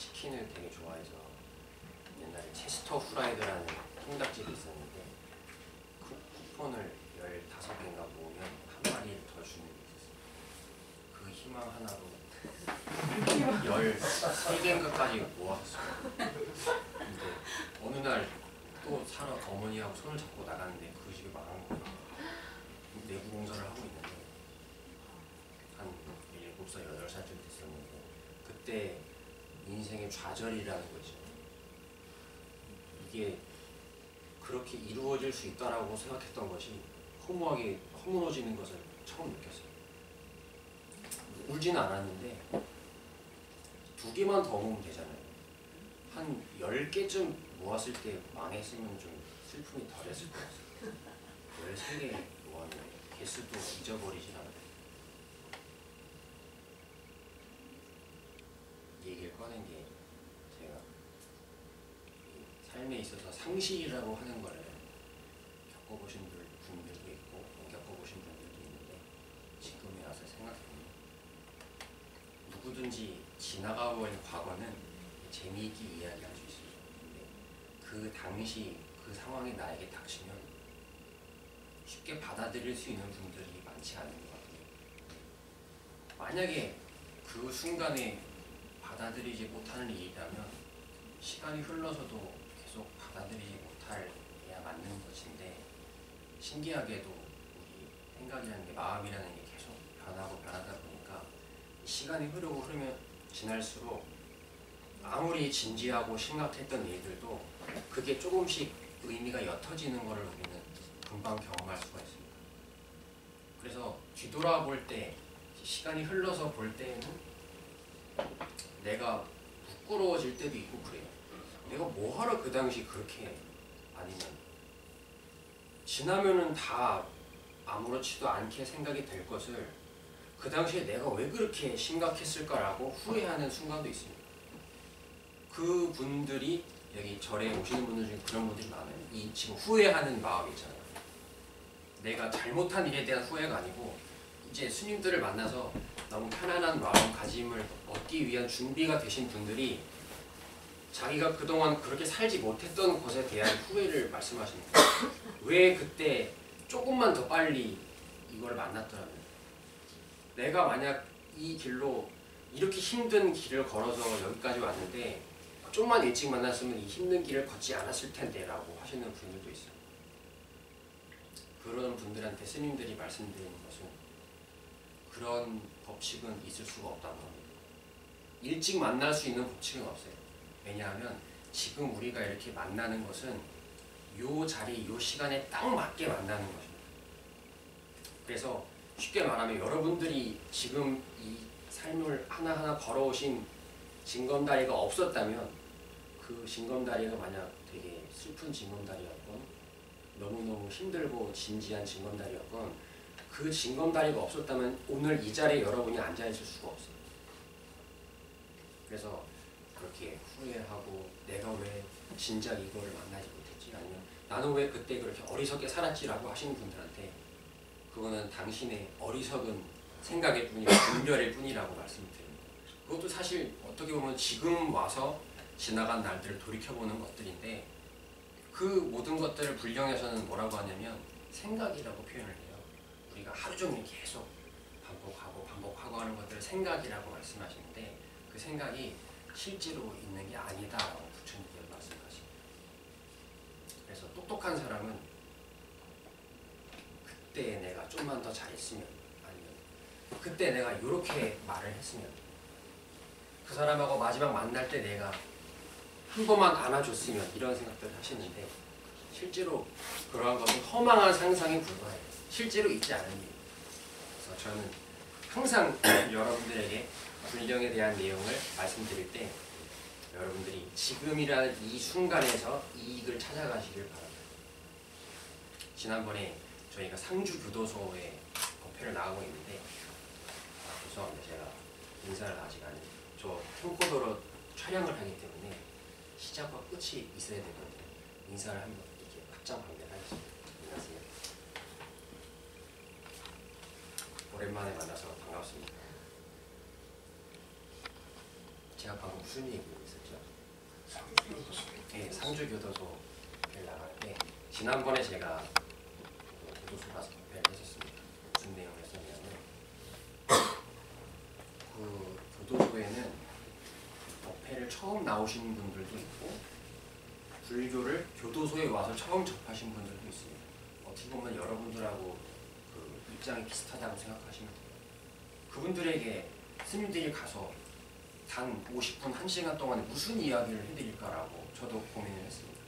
치킨을 되게 좋아해서 옛날에 체스터 후라이드라는 통닭집이 있었는데 쿠폰을 15개인가 모으면 한 마리를 더 주는 게 있었어요. 그 희망 하나로 13개인가까지 모았어요. 근데 어느 날 또 사러 어머니하고 손을 잡고 나가는데 그 집이 망한 거예요. 내부 공사를 하고 있는데 한 7살, 8살쯤 됐었는데 그때 인생의 좌절이라는 거죠. 이게 그렇게 이루어질 수 있다라고 생각했던 것이 허무하게 허물어지는 것을 처음 느꼈어요. 울지는 않았는데 2개만 더 모으면 되잖아요. 한 10개쯤 모았을 때 망했으면 좀 슬픔이 덜했을 것 같아요. 13개 모았는데 개수도 잊어버리진 않아요. 이 얘기를 꺼낸 게 제가 삶에 있어서 상실이라고 하는 거를 겪어보신 분들도 있고 못 겪어보신 분들도 있는데 지금에 와서 생각해보면 누구든지 지나가버린 과거는 재미있게 이야기할 수 있어요. 근데 그 당시 그 상황이 나에게 닥치면 쉽게 받아들일 수 있는 분들이 많지 않은 것 같아요. 만약에 그 순간에 받아들이지 못하는 일이라면 시간이 흘러서도 계속 받아들이지 못할야 맞는 것인데 신기하게도 우리 생각이라는 게 마음이라는 게 계속 변하고 변하다 보니까 시간이 흐르면 지날수록 아무리 진지하고 심각했던 일들도 그게 조금씩 의미가 옅어지는 것을 우리는 금방 경험할 수가 있습니다. 그래서 뒤돌아볼 때 시간이 흘러서 볼 때에는 내가 부끄러워질 때도 있고 그래요. 내가 뭐하러 그 당시 그렇게 아니면 지나면은 다 아무렇지도 않게 생각이 될 것을 그 당시에 내가 왜 그렇게 심각했을까라고 후회하는 순간도 있습니다. 그 분들이 여기 절에 오시는 분들 중에 그런 분들이 많아요. 이 지금 후회하는 마음이 있잖아요. 내가 잘못한 일에 대한 후회가 아니고 이제 스님들을 만나서 너무 편안한 마음가짐을 얻기 위한 준비가 되신 분들이 자기가 그동안 그렇게 살지 못했던 것에 대한 후회를 말씀하십니다. 왜 그때 조금만 더 빨리 이걸 만났더라면 내가 만약 이 길로 이렇게 힘든 길을 걸어서 여기까지 왔는데 좀만 일찍 만났으면 이 힘든 길을 걷지 않았을 텐데 라고 하시는 분들도 있어요. 그런 분들한테 스님들이 말씀드리는 것은 그런 법칙은 있을 수가 없다고 합니다. 일찍 만날 수 있는 법칙은 없어요. 왜냐하면 지금 우리가 이렇게 만나는 것은 요 자리, 요 시간에 딱 맞게 만나는 것입니다. 그래서 쉽게 말하면 여러분들이 지금 이 삶을 하나하나 걸어오신 징검다리가 없었다면 그 징검다리가 만약 되게 슬픈 징검다리였건 너무너무 힘들고 진지한 징검다리였건 그 징검다리가 없었다면 오늘 이 자리에 여러분이 앉아있을 수가 없어요. 그래서 그렇게 후회하고 내가 왜 진작 이거를 만나지 못했지 아니면 나는 왜 그때 그렇게 어리석게 살았지라고 하시는 분들한테 그거는 당신의 어리석은 생각일 뿐이고 분별일 뿐이라고 말씀드립니다. 그것도 사실 어떻게 보면 지금 와서 지나간 날들을 돌이켜보는 것들인데 그 모든 것들을 불경에서는 뭐라고 하냐면 생각이라고 표현을 해요. 우리가 하루 종일 계속 반복하고 하는 것들을 생각이라고 말씀하시는데 그 생각이 실제로 있는 게 아니다라고 부처님께서 말씀하십니다. 그래서 똑똑한 사람은 그때 내가 좀만 더 잘했으면 아니면 그때 내가 이렇게 말을 했으면 그 사람하고 마지막 만날 때 내가 한 번만 안아줬으면 이런 생각들을 하시는데 실제로 그러한 것은 허망한 상상에 불과해요. 실제로 있지 않은 일이에요. 그래서 저는 항상 여러분들에게 불경에 대한 내용을 말씀드릴 때 여러분들이 지금이라는 이 순간에서 이익을 찾아가시길 바랍니다. 지난번에 저희가 상주교도소에 법회를 나가고 있는데 죄송합니다. 제가 인사를 아직 안 해요. 저 캠코더로 촬영을 하기 때문에 시작과 끝이 있어야 되거든요. 인사를 한번 이렇게 확장 방문하겠습니다. 안녕하세요. 오랜만에 만나서 반갑습니다. 제가 방금 무슨 얘기했었죠? 네, 상주교도소를 나갈 때 지난번에 제가 교도소 가서 법회를 했었습니다. 무슨 내용을 했었냐면 그 교도소에는 법회를 처음 나오신 분들도 있고 불교를 교도소에 와서 처음 접하신 분들도 있습니다. 어떻게 보면 여러분들하고 그 입장이 비슷하다고 생각하시면 돼요. 그분들에게 스님들이 가서 단 50분, 1시간 동안에 무슨 이야기를 해드릴까라고 저도 고민을 했습니다.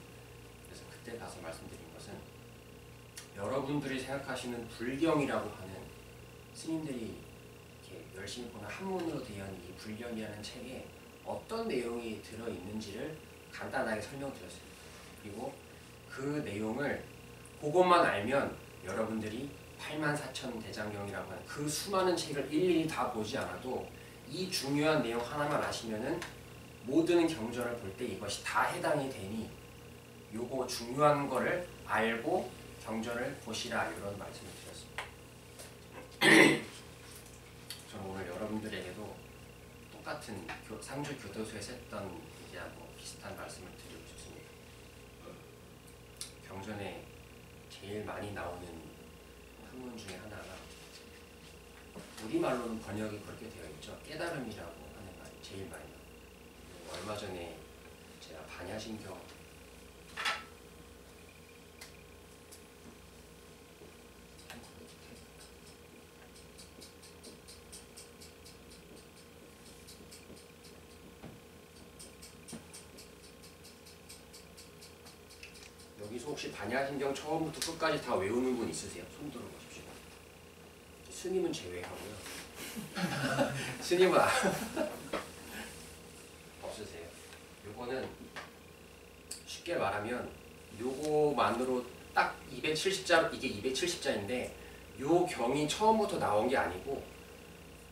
그래서 그때 가서 말씀드린 것은 여러분들이 생각하시는 불경이라고 하는 스님들이 이렇게 열심히 보는 한문으로 되어 있는 이 불경이라는 책에 어떤 내용이 들어있는지를 간단하게 설명드렸습니다. 그리고 그 내용을 그것만 알면 여러분들이 84,000대장경이라고 하는 그 수많은 책을 일일이 다 보지 않아도 이 중요한 내용 하나만 아시면은 모든 경전을 볼 때 이것이 다 해당이 되니 요거 중요한 거를 알고 경전을 보시라 이런 말씀을 드렸습니다. 저는 오늘 여러분들에게도 똑같은 상주 교도소에서 했던 얘기하고 비슷한 말씀을 드리고 싶습니다. 경전에 제일 많이 나오는 한문 중에 하나가 우리말로는 번역이 그렇게 되어 있죠. 깨달음이라고 하는 말이 제일 많이 나와요. 얼마 전에 제가 반야심경 여기서 혹시 반야심경 처음부터 끝까지 다 외우는 분 있으세요? 손 들어보십시오. 스님은 제외하고요. 스님은 없으세요. 요거는 쉽게 말하면 요거만으로 딱 270자, 이게 270자인데 요 경이 처음부터 나온 게 아니고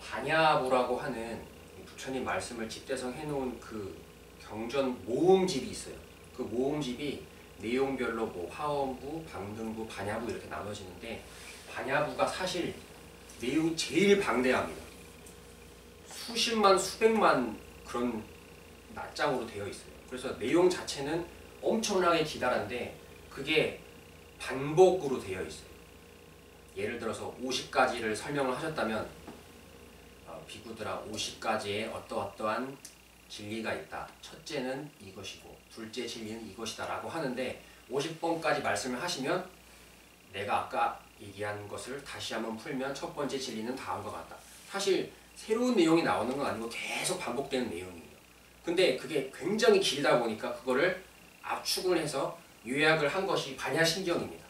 반야부라고 하는 부처님 말씀을 집대성 해놓은 그 경전 모음집이 있어요. 그 모음집이 내용별로 뭐 화엄부, 방등부, 반야부 이렇게 나눠지는데 반야부가 사실 내용이 제일 방대합니다. 수십만, 수백만 그런 낱장으로 되어 있어요. 그래서 내용 자체는 엄청나게 기다란데 그게 반복으로 되어 있어요. 예를 들어서 50가지를 설명을 하셨다면 비구들아 50가지의 어떠어떠한 진리가 있다. 첫째는 이것이고 둘째 진리는 이것이다 라고 하는데 50번까지 말씀을 하시면 내가 아까 얘기한 것을 다시 한번 풀면 첫 번째 진리는 다음과 같다. 사실 새로운 내용이 나오는 건 아니고 계속 반복되는 내용이에요. 근데 그게 굉장히 길다 보니까 그거를 압축을 해서 요약을 한 것이 반야심경입니다.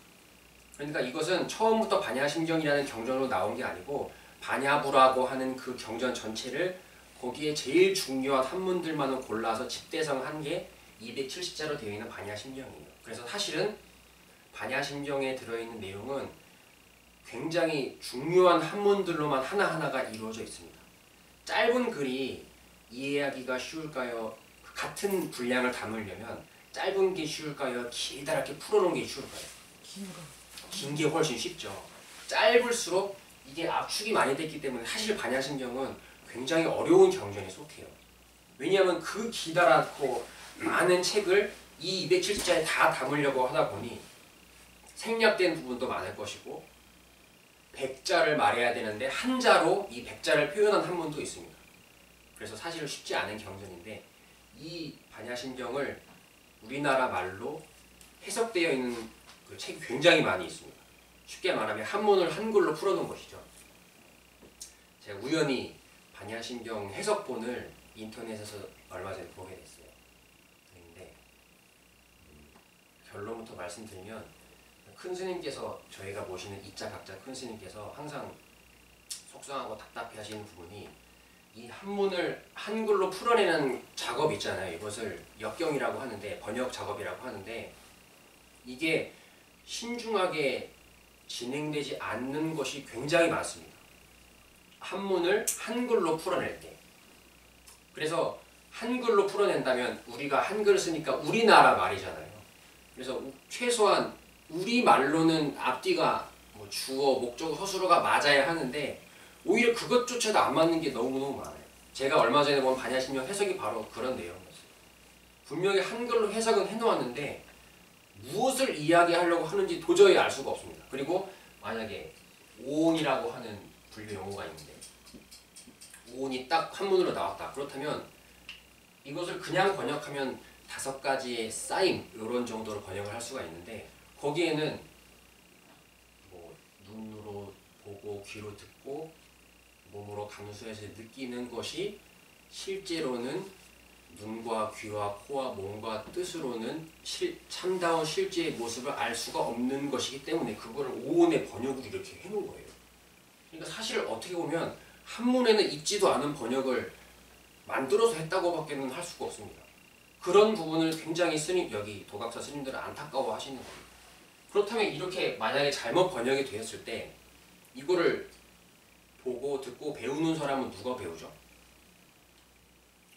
그러니까 이것은 처음부터 반야심경이라는 경전으로 나온 게 아니고 반야부라고 하는 그 경전 전체를 거기에 제일 중요한 한문들만을 골라서 집대성한 게 270자로 되어 있는 반야심경이에요. 그래서 사실은 반야심경에 들어있는 내용은 굉장히 중요한 한문들로만 하나하나가 이루어져 있습니다. 짧은 글이 이해하기가 쉬울까요? 같은 분량을 담으려면 짧은 게 쉬울까요? 길다랗게 풀어놓은 게 쉬울까요? 긴 게 훨씬 쉽죠. 짧을수록 이게 압축이 많이 됐기 때문에 사실 반야심경은 굉장히 어려운 경전에 속해요. 왜냐하면 그 기다랗고 많은 책을 이 270자에 다 담으려고 하다 보니 생략된 부분도 많을 것이고 100자를 말해야 되는데 한자로 이 100자를 표현한 한문도 있습니다. 그래서 사실 쉽지 않은 경전인데 이 반야심경을 우리나라 말로 해석되어 있는 그 책이 굉장히 많이 있습니다. 쉽게 말하면 한문을 한글로 풀어놓은 것이죠. 제가 우연히 반야심경 해석본을 인터넷에서 얼마 전에 보게 됐어요. 그런데 결론부터 말씀드리면 큰 스님께서 저희가 모시는 이자각자 큰 스님께서 항상 속상하고 답답해 하시는 부분이 이 한문을 한글로 풀어내는 작업 있잖아요. 이것을 역경이라고 하는데 번역 작업이라고 하는데 이게 신중하게 진행되지 않는 것이 굉장히 많습니다. 한문을 한글로 풀어낼 때. 그래서 한글로 풀어낸다면 우리가 한글을 쓰니까 우리나라 말이잖아요. 그래서 최소한 우리말로는 앞뒤가 뭐 주어, 목적, 서술어가 맞아야 하는데 오히려 그것조차도 안 맞는 게 너무너무 많아요. 제가 얼마 전에 본 반야심경 해석이 바로 그런 내용이었어요. 분명히 한글로 해석은 해놓았는데 무엇을 이야기하려고 하는지 도저히 알 수가 없습니다. 그리고 만약에 오온이라고 하는 분류 용어가 있는데 오온이 딱 한문으로 나왔다. 그렇다면 이것을 그냥 번역하면 5가지의 쌓임 이런 정도로 번역을 할 수가 있는데 거기에는 뭐 눈으로 보고 귀로 듣고 몸으로 감수해서 느끼는 것이 실제로는 눈과 귀와 코와 몸과 뜻으로는 참다운 실제의 모습을 알 수가 없는 것이기 때문에 그거를 오온의 번역으로 이렇게 해놓은 거예요. 그러니까 사실 어떻게 보면 한문에는 있지도 않은 번역을 만들어서 했다고밖에는 할 수가 없습니다. 그런 부분을 굉장히 여기 도각사 스님들은 안타까워 하시는 겁니다. 그렇다면 이렇게 만약에 잘못 번역이 되었을 때 이거를 보고 듣고 배우는 사람은 누가 배우죠?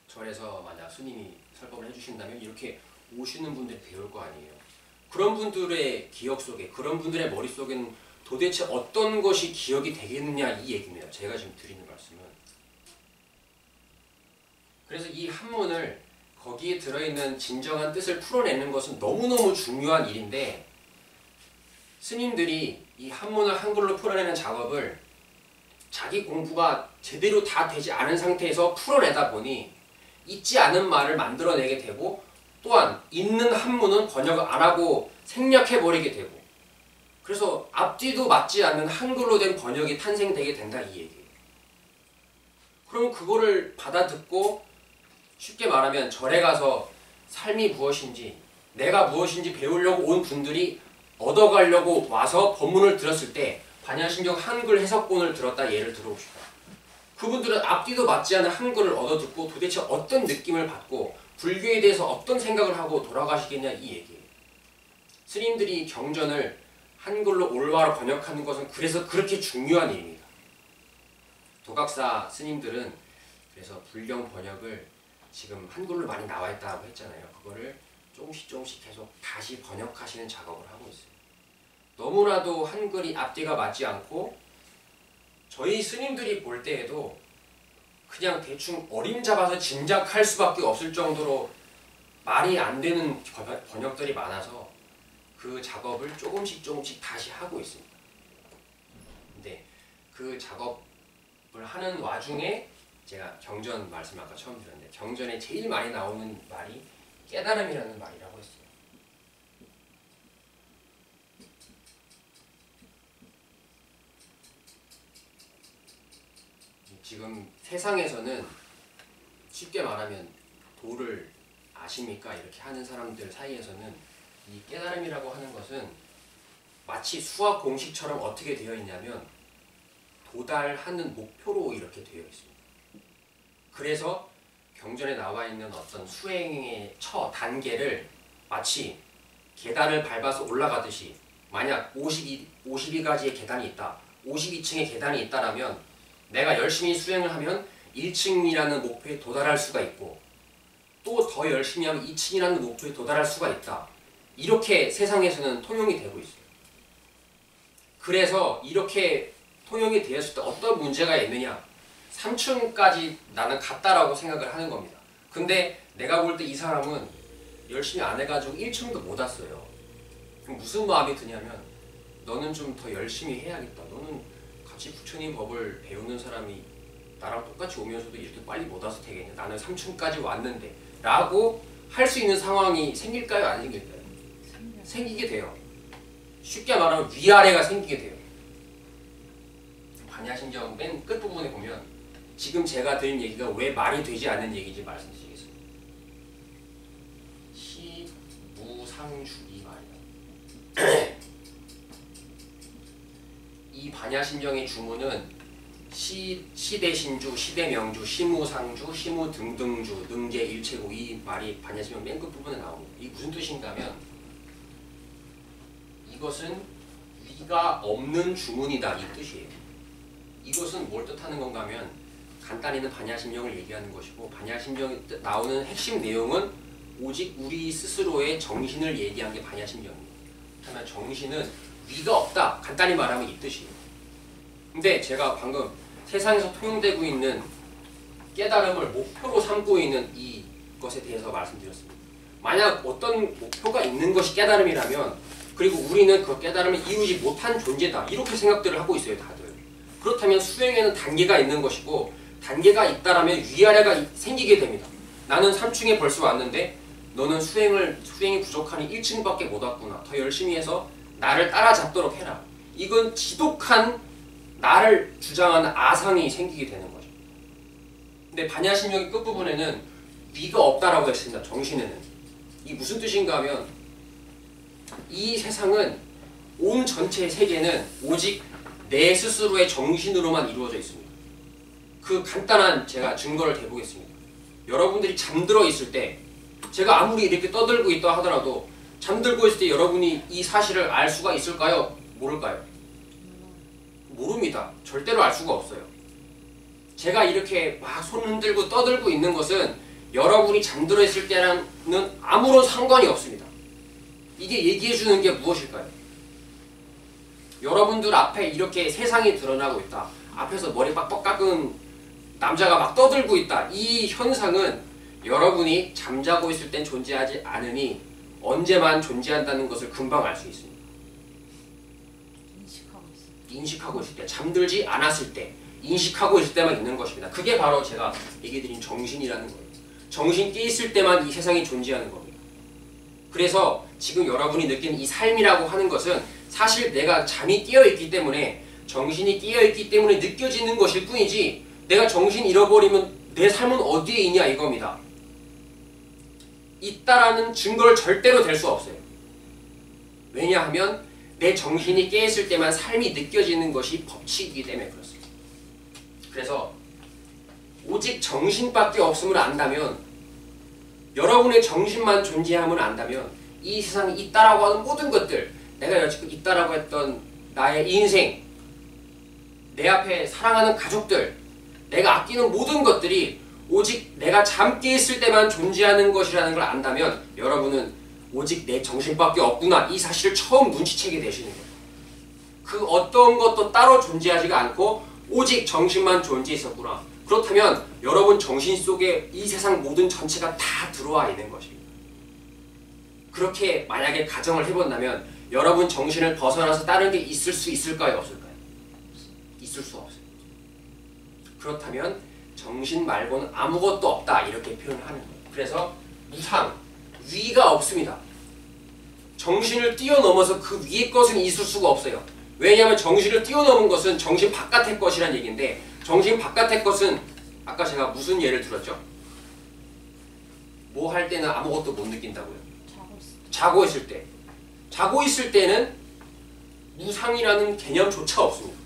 절에서 만약 스님이 설법을 해주신다면 이렇게 오시는 분들이 배울 거 아니에요. 그런 분들의 기억 속에, 그런 분들의 머릿속에는 도대체 어떤 것이 기억이 되겠느냐 이 얘기입니다. 제가 지금 드리는 말씀은. 그래서 이 한문을 거기에 들어있는 진정한 뜻을 풀어내는 것은 너무너무 중요한 일인데 스님들이 이 한문을 한글로 풀어내는 작업을 자기 공부가 제대로 다 되지 않은 상태에서 풀어내다 보니 있지 않은 말을 만들어내게 되고 또한 있는 한문은 번역을 안 하고 생략해버리게 되고 그래서 앞뒤도 맞지 않는 한글로 된 번역이 탄생되게 된다 이 얘기예요. 그럼 그거를 받아듣고 쉽게 말하면 절에 가서 삶이 무엇인지 내가 무엇인지 배우려고 온 분들이 얻어가려고 와서 법문을 들었을 때 반야심경 한글 해석본을 들었다 예를 들어봅시다. 그분들은 앞뒤도 맞지 않은 한글을 얻어듣고 도대체 어떤 느낌을 받고 불교에 대해서 어떤 생각을 하고 돌아가시겠냐 이 얘기예요. 스님들이 경전을 한글로 올바로 번역하는 것은 그래서 그렇게 중요한 일입니다. 도각사 스님들은 그래서 불경 번역을 지금 한글로 많이 나와 있다고 했잖아요. 그거를 조금씩 계속 다시 번역하시는 작업을 하고 있어요. 너무나도 한글이 앞뒤가 맞지 않고 저희 스님들이 볼 때에도 그냥 대충 어림잡아서 짐작할 수밖에 없을 정도로 말이 안 되는 번역들이 많아서 그 작업을 조금씩 다시 하고 있습니다. 근데 그 작업을 하는 와중에 제가 경전 말씀 아까 처음 드렸는데 경전에 제일 많이 나오는 말이 깨달음이라는 말이라고 했어요. 지금 세상에서는 쉽게 말하면 도를 아십니까? 이렇게 하는 사람들 사이에서는 이 깨달음이라고 하는 것은 마치 수학 공식처럼 어떻게 되어 있냐면 도달하는 목표로 이렇게 되어 있습니다. 그래서 경전에 나와 있는 어떤 수행의 단계를 마치 계단을 밟아서 올라가듯이 만약 52가지의 계단이 있다. 52층의 계단이 있다라면 내가 열심히 수행을 하면 1층이라는 목표에 도달할 수가 있고 또 더 열심히 하면 2층이라는 목표에 도달할 수가 있다. 이렇게 세상에서는 통용이 되고 있어요. 그래서 이렇게 통용이 되었을 때 어떤 문제가 있느냐 3층까지 나는 갔다라고 생각을 하는 겁니다. 근데 내가 볼 때 이 사람은 열심히 안 해가지고 1층도 못 왔어요. 그럼 무슨 마음이 드냐면 너는 좀 더 열심히 해야겠다. 너는 같이 부처님 법을 배우는 사람이 나랑 똑같이 오면서도 이렇게 빨리 못 와서 되겠냐. 나는 3층까지 왔는데 라고 할 수 있는 상황이 생길까요? 안 생길까요? 생기게 돼요. 쉽게 말하면 위아래가 생기게 돼요. 반야심경 맨 끝부분에 보면 지금 제가 드린 얘기가 왜 말이 되지 않는 얘기인지 말씀드리겠습니다. 시무상주 이 말이에요. 이 반야심경의 주문은 시대신주, 시대명주, 시무상주, 시무등등주, 능계일체고 이 말이 반야심경 맨 끝부분에 나옵니다. 이게 무슨 뜻인가 하면 이것은 위가 없는 주문이다 이 뜻이에요. 이것은 뭘 뜻하는 건가 하면 간단히는 반야심경을 얘기하는 것이고 반야심경에 나오는 핵심 내용은 오직 우리 스스로의 정신을 얘기한 게 반야심경입니다. 그렇다면 정신은 위가 없다. 간단히 말하면 이 뜻이에요. 근데 제가 방금 세상에서 통용되고 있는 깨달음을 목표로 삼고 있는 이것에 대해서 말씀드렸습니다. 만약 어떤 목표가 있는 것이 깨달음이라면, 그리고 우리는 그 깨달음을 이루지 못한 존재다, 이렇게 생각들을 하고 있어요, 다들. 그렇다면 수행에는 단계가 있는 것이고, 단계가 있다라면 위아래가 생기게 됩니다. 나는 3층에 벌써 왔는데 너는 수행이 부족하니 1층밖에 못 왔구나. 더 열심히 해서 나를 따라잡도록 해라. 이건 지독한 나를 주장하는 아상이 생기게 되는 거죠. 근데 반야심경의 끝부분에는 위가 없다라고 했습니다. 정신에는. 이게 무슨 뜻인가 하면, 이 세상은, 온 전체의 세계는 오직 내 스스로의 정신으로만 이루어져 있습니다. 그 간단한 제가 증거를 대보겠습니다. 여러분들이 잠들어 있을 때, 제가 아무리 이렇게 떠들고 있다 하더라도 잠들고 있을 때 여러분이 이 사실을 알 수가 있을까요? 모를까요? 모릅니다. 절대로 알 수가 없어요. 제가 이렇게 막 손 흔들고 떠들고 있는 것은 여러분이 잠들어 있을 때랑은 아무런 상관이 없습니다. 이게 얘기해 주는 게 무엇일까요? 여러분들 앞에 이렇게 세상이 드러나고 있다. 앞에서 머리 빡빡 깎은 남자가 막 떠들고 있다. 이 현상은 여러분이 잠자고 있을 땐 존재하지 않으니 언제만 존재한다는 것을 금방 알 수 있습니다. 인식하고 있을 때, 잠들지 않았을 때, 인식하고 있을 때만 있는 것입니다. 그게 바로 제가 얘기드린 정신이라는 거예요. 정신 깨 있을 때만 이 세상이 존재하는 겁니다. 그래서 지금 여러분이 느끼는 이 삶이라고 하는 것은 사실 내가 잠이 깨어있기 때문에, 정신이 깨어있기 때문에 느껴지는 것일 뿐이지, 내가 정신 잃어버리면 내 삶은 어디에 있냐 이겁니다. 있다라는 증거를 절대로 댈 수 없어요. 왜냐하면 내 정신이 깨있을 때만 삶이 느껴지는 것이 법칙이기 때문에 그렇습니다. 그래서 오직 정신밖에 없음을 안다면, 여러분의 정신만 존재함을 안다면, 이 세상에 있다라고 하는 모든 것들, 내가 여지껏 있다라고 했던 나의 인생, 내 앞에 사랑하는 가족들, 내가 아끼는 모든 것들이 오직 내가 잠 깨 있을 때만 존재하는 것이라는 걸 안다면, 여러분은 오직 내 정신밖에 없구나, 이 사실을 처음 눈치채게 되시는 거예요. 그 어떤 것도 따로 존재하지가 않고 오직 정신만 존재했었구나. 그렇다면 여러분 정신 속에 이 세상 모든 전체가 다 들어와 있는 것입니다. 그렇게 만약에 가정을 해본다면 여러분 정신을 벗어나서 다른 게 있을 수 있을까요? 없을까요? 있을 수 없어요. 그렇다면 정신 말고는 아무것도 없다, 이렇게 표현을 하는 거예요. 그래서 무상, 위가 없습니다. 정신을 뛰어넘어서 그 위의 것은 있을 수가 없어요. 왜냐하면 정신을 뛰어넘은 것은 정신 바깥의 것이란 얘기인데, 정신 바깥의 것은 아까 제가 무슨 예를 들었죠? 뭐 할 때는 아무것도 못 느낀다고요? 자고 있을 때. 자고 있을 때는 무상이라는 개념조차 없습니다.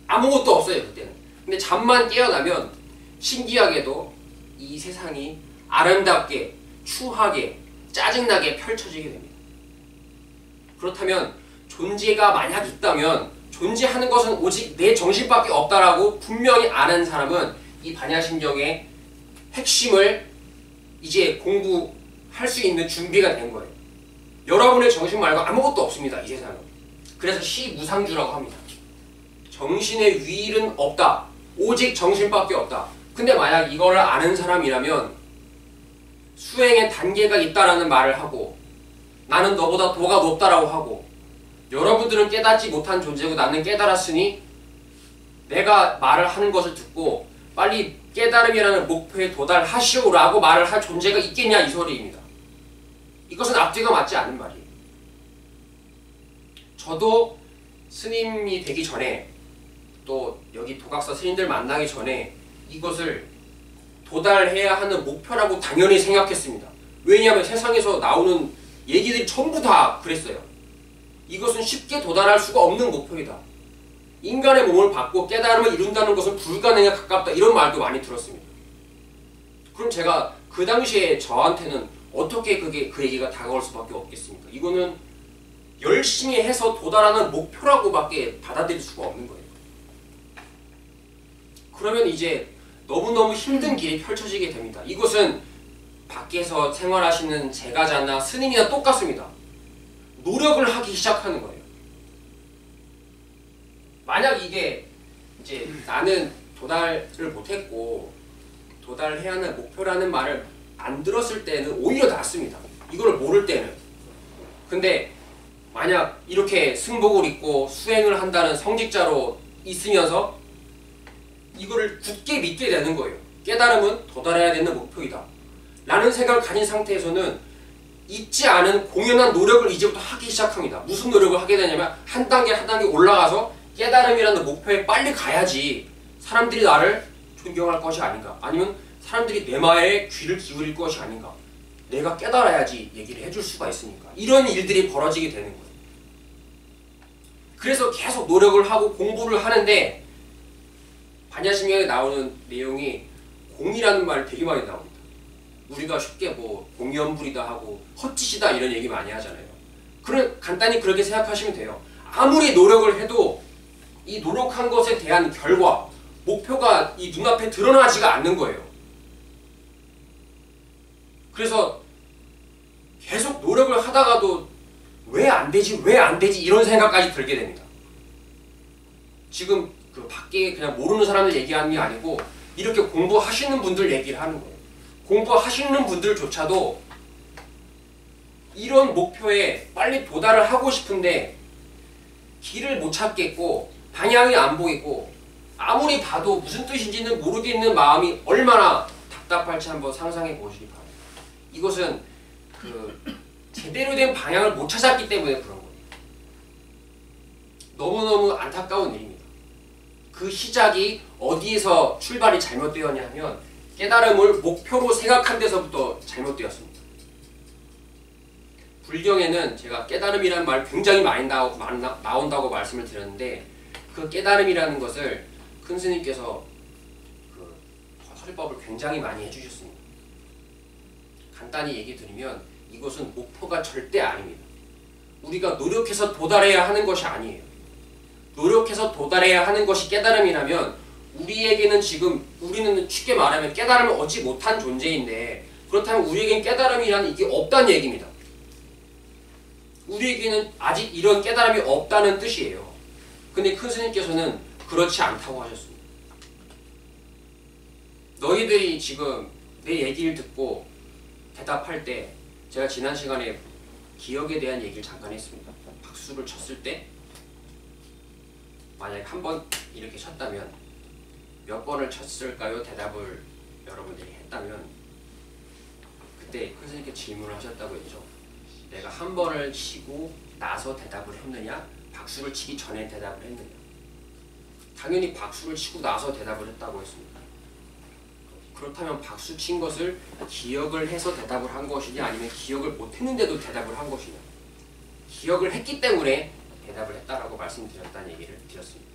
아무것도 없어요, 그때는. 근데 잠만 깨어나면 신기하게도 이 세상이 아름답게, 추하게, 짜증나게 펼쳐지게 됩니다. 그렇다면 존재가 만약 있다면, 존재하는 것은 오직 내 정신밖에 없다라고 분명히 아는 사람은 이 반야심경의 핵심을 이제 공부할 수 있는 준비가 된 거예요. 여러분의 정신 말고 아무것도 없습니다, 이 세상은. 그래서 시무상주라고 합니다. 정신의 위일은 없다. 오직 정신밖에 없다. 근데 만약 이거를 아는 사람이라면 수행의 단계가 있다라는 말을 하고, 나는 너보다 도가 높다라고 하고, 여러분들은 깨닫지 못한 존재고 나는 깨달았으니 내가 말을 하는 것을 듣고 빨리 깨달음이라는 목표에 도달하시오라고 말을 할 존재가 있겠냐, 이 소리입니다. 이것은 앞뒤가 맞지 않는 말이에요. 저도 스님이 되기 전에, 또 여기 도각사 스님들 만나기 전에 이것을 도달해야 하는 목표라고 당연히 생각했습니다. 왜냐하면 세상에서 나오는 얘기들이 전부 다 그랬어요. 이것은 쉽게 도달할 수가 없는 목표이다. 인간의 몸을 받고 깨달음을 이룬다는 것은 불가능에 가깝다, 이런 말도 많이 들었습니다. 그럼 제가 그 당시에 저한테는 어떻게 그 얘기가 다가올 수밖에 없겠습니까? 이거는 열심히 해서 도달하는 목표라고밖에 받아들일 수가 없는 거예요. 그러면 이제 너무너무 힘든 길이 펼쳐지게 됩니다. 이것은 밖에서 생활하시는 제가자나 스님이나 똑같습니다. 노력을 하기 시작하는 거예요. 만약 이게 이제 나는 도달을 못했고 도달해야 하는 목표라는 말을 안 들었을 때는 오히려 낫습니다. 이걸 모를 때는. 근데 만약 이렇게 승복을 입고 수행을 한다는 성직자로 있으면서 이거를 굳게 믿게 되는 거예요. 깨달음은 도달해야 되는 목표이다 라는 생각을 가진 상태에서는 잊지 않은 공연한 노력을 이제부터 하기 시작합니다. 무슨 노력을 하게 되냐면 한 단계 한 단계 올라가서 깨달음이라는 목표에 빨리 가야지 사람들이 나를 존경할 것이 아닌가, 아니면 사람들이 내 말에 귀를 기울일 것이 아닌가, 내가 깨달아야지 얘기를 해줄 수가 있으니까 이런 일들이 벌어지게 되는 거예요. 그래서 계속 노력을 하고 공부를 하는데 반야심경에 나오는 내용이 공이라는 말 되게 많이 나옵니다. 우리가 쉽게 뭐 공연불이다 하고 헛짓이다 이런 얘기 많이 하잖아요. 간단히 그렇게 생각하시면 돼요. 아무리 노력을 해도 이 노력한 것에 대한 결과, 목표가 이 눈앞에 드러나지가 않는 거예요. 그래서 계속 노력을 하다가도 왜 안 되지 이런 생각까지 들게 됩니다. 지금 그 밖에 그냥 모르는 사람들 얘기하는 게 아니고 이렇게 공부하시는 분들 얘기를 하는 거예요. 공부하시는 분들조차도 이런 목표에 빨리 도달을 하고 싶은데 길을 못 찾겠고 방향이 안 보이고 아무리 봐도 무슨 뜻인지는 모르겠는 마음이 얼마나 답답할지 한번 상상해 보시기 바랍니다. 이것은 제대로 된 방향을 못 찾았기 때문에 그런 거예요. 너무너무 안타까운 일입니다. 그 시작이 어디에서 출발이 잘못되었냐 하면 깨달음을 목표로 생각한 데서부터 잘못되었습니다. 불경에는 제가 깨달음이라는 말 굉장히 많이 나온다고 말씀을 드렸는데 그 깨달음이라는 것을 큰 스님께서 그 서리법을 굉장히 많이 해주셨습니다. 간단히 얘기 드리면 이것은 목표가 절대 아닙니다. 우리가 노력해서 도달해야 하는 것이 아니에요. 노력해서 도달해야 하는 것이 깨달음이라면 우리에게는 지금 우리는 쉽게 말하면 깨달음을 얻지 못한 존재인데 그렇다면 우리에겐 깨달음이라는 이게 없다는 얘기입니다. 우리에게는 아직 이런 깨달음이 없다는 뜻이에요. 근데 큰 스님께서는 그렇지 않다고 하셨습니다. 너희들이 지금 내 얘기를 듣고 대답할 때 제가 지난 시간에 기억에 대한 얘기를 잠깐 했습니다. 박수를 쳤을 때 만약에 한 번 이렇게 쳤다면 몇 번을 쳤을까요? 대답을 여러분들이 했다면 그때 큰 스님께 질문을 하셨다고 했죠. 내가 한 번을 치고 나서 대답을 했느냐? 박수를 치기 전에 대답을 했느냐? 당연히 박수를 치고 나서 대답을 했다고 했습니다. 그렇다면 박수 친 것을 기억을 해서 대답을 한 것이냐 아니면 기억을 못했는데도 대답을 한 것이냐? 기억을 했기 때문에 대답을 했다라고 말씀드렸다는 얘기를 드렸습니다.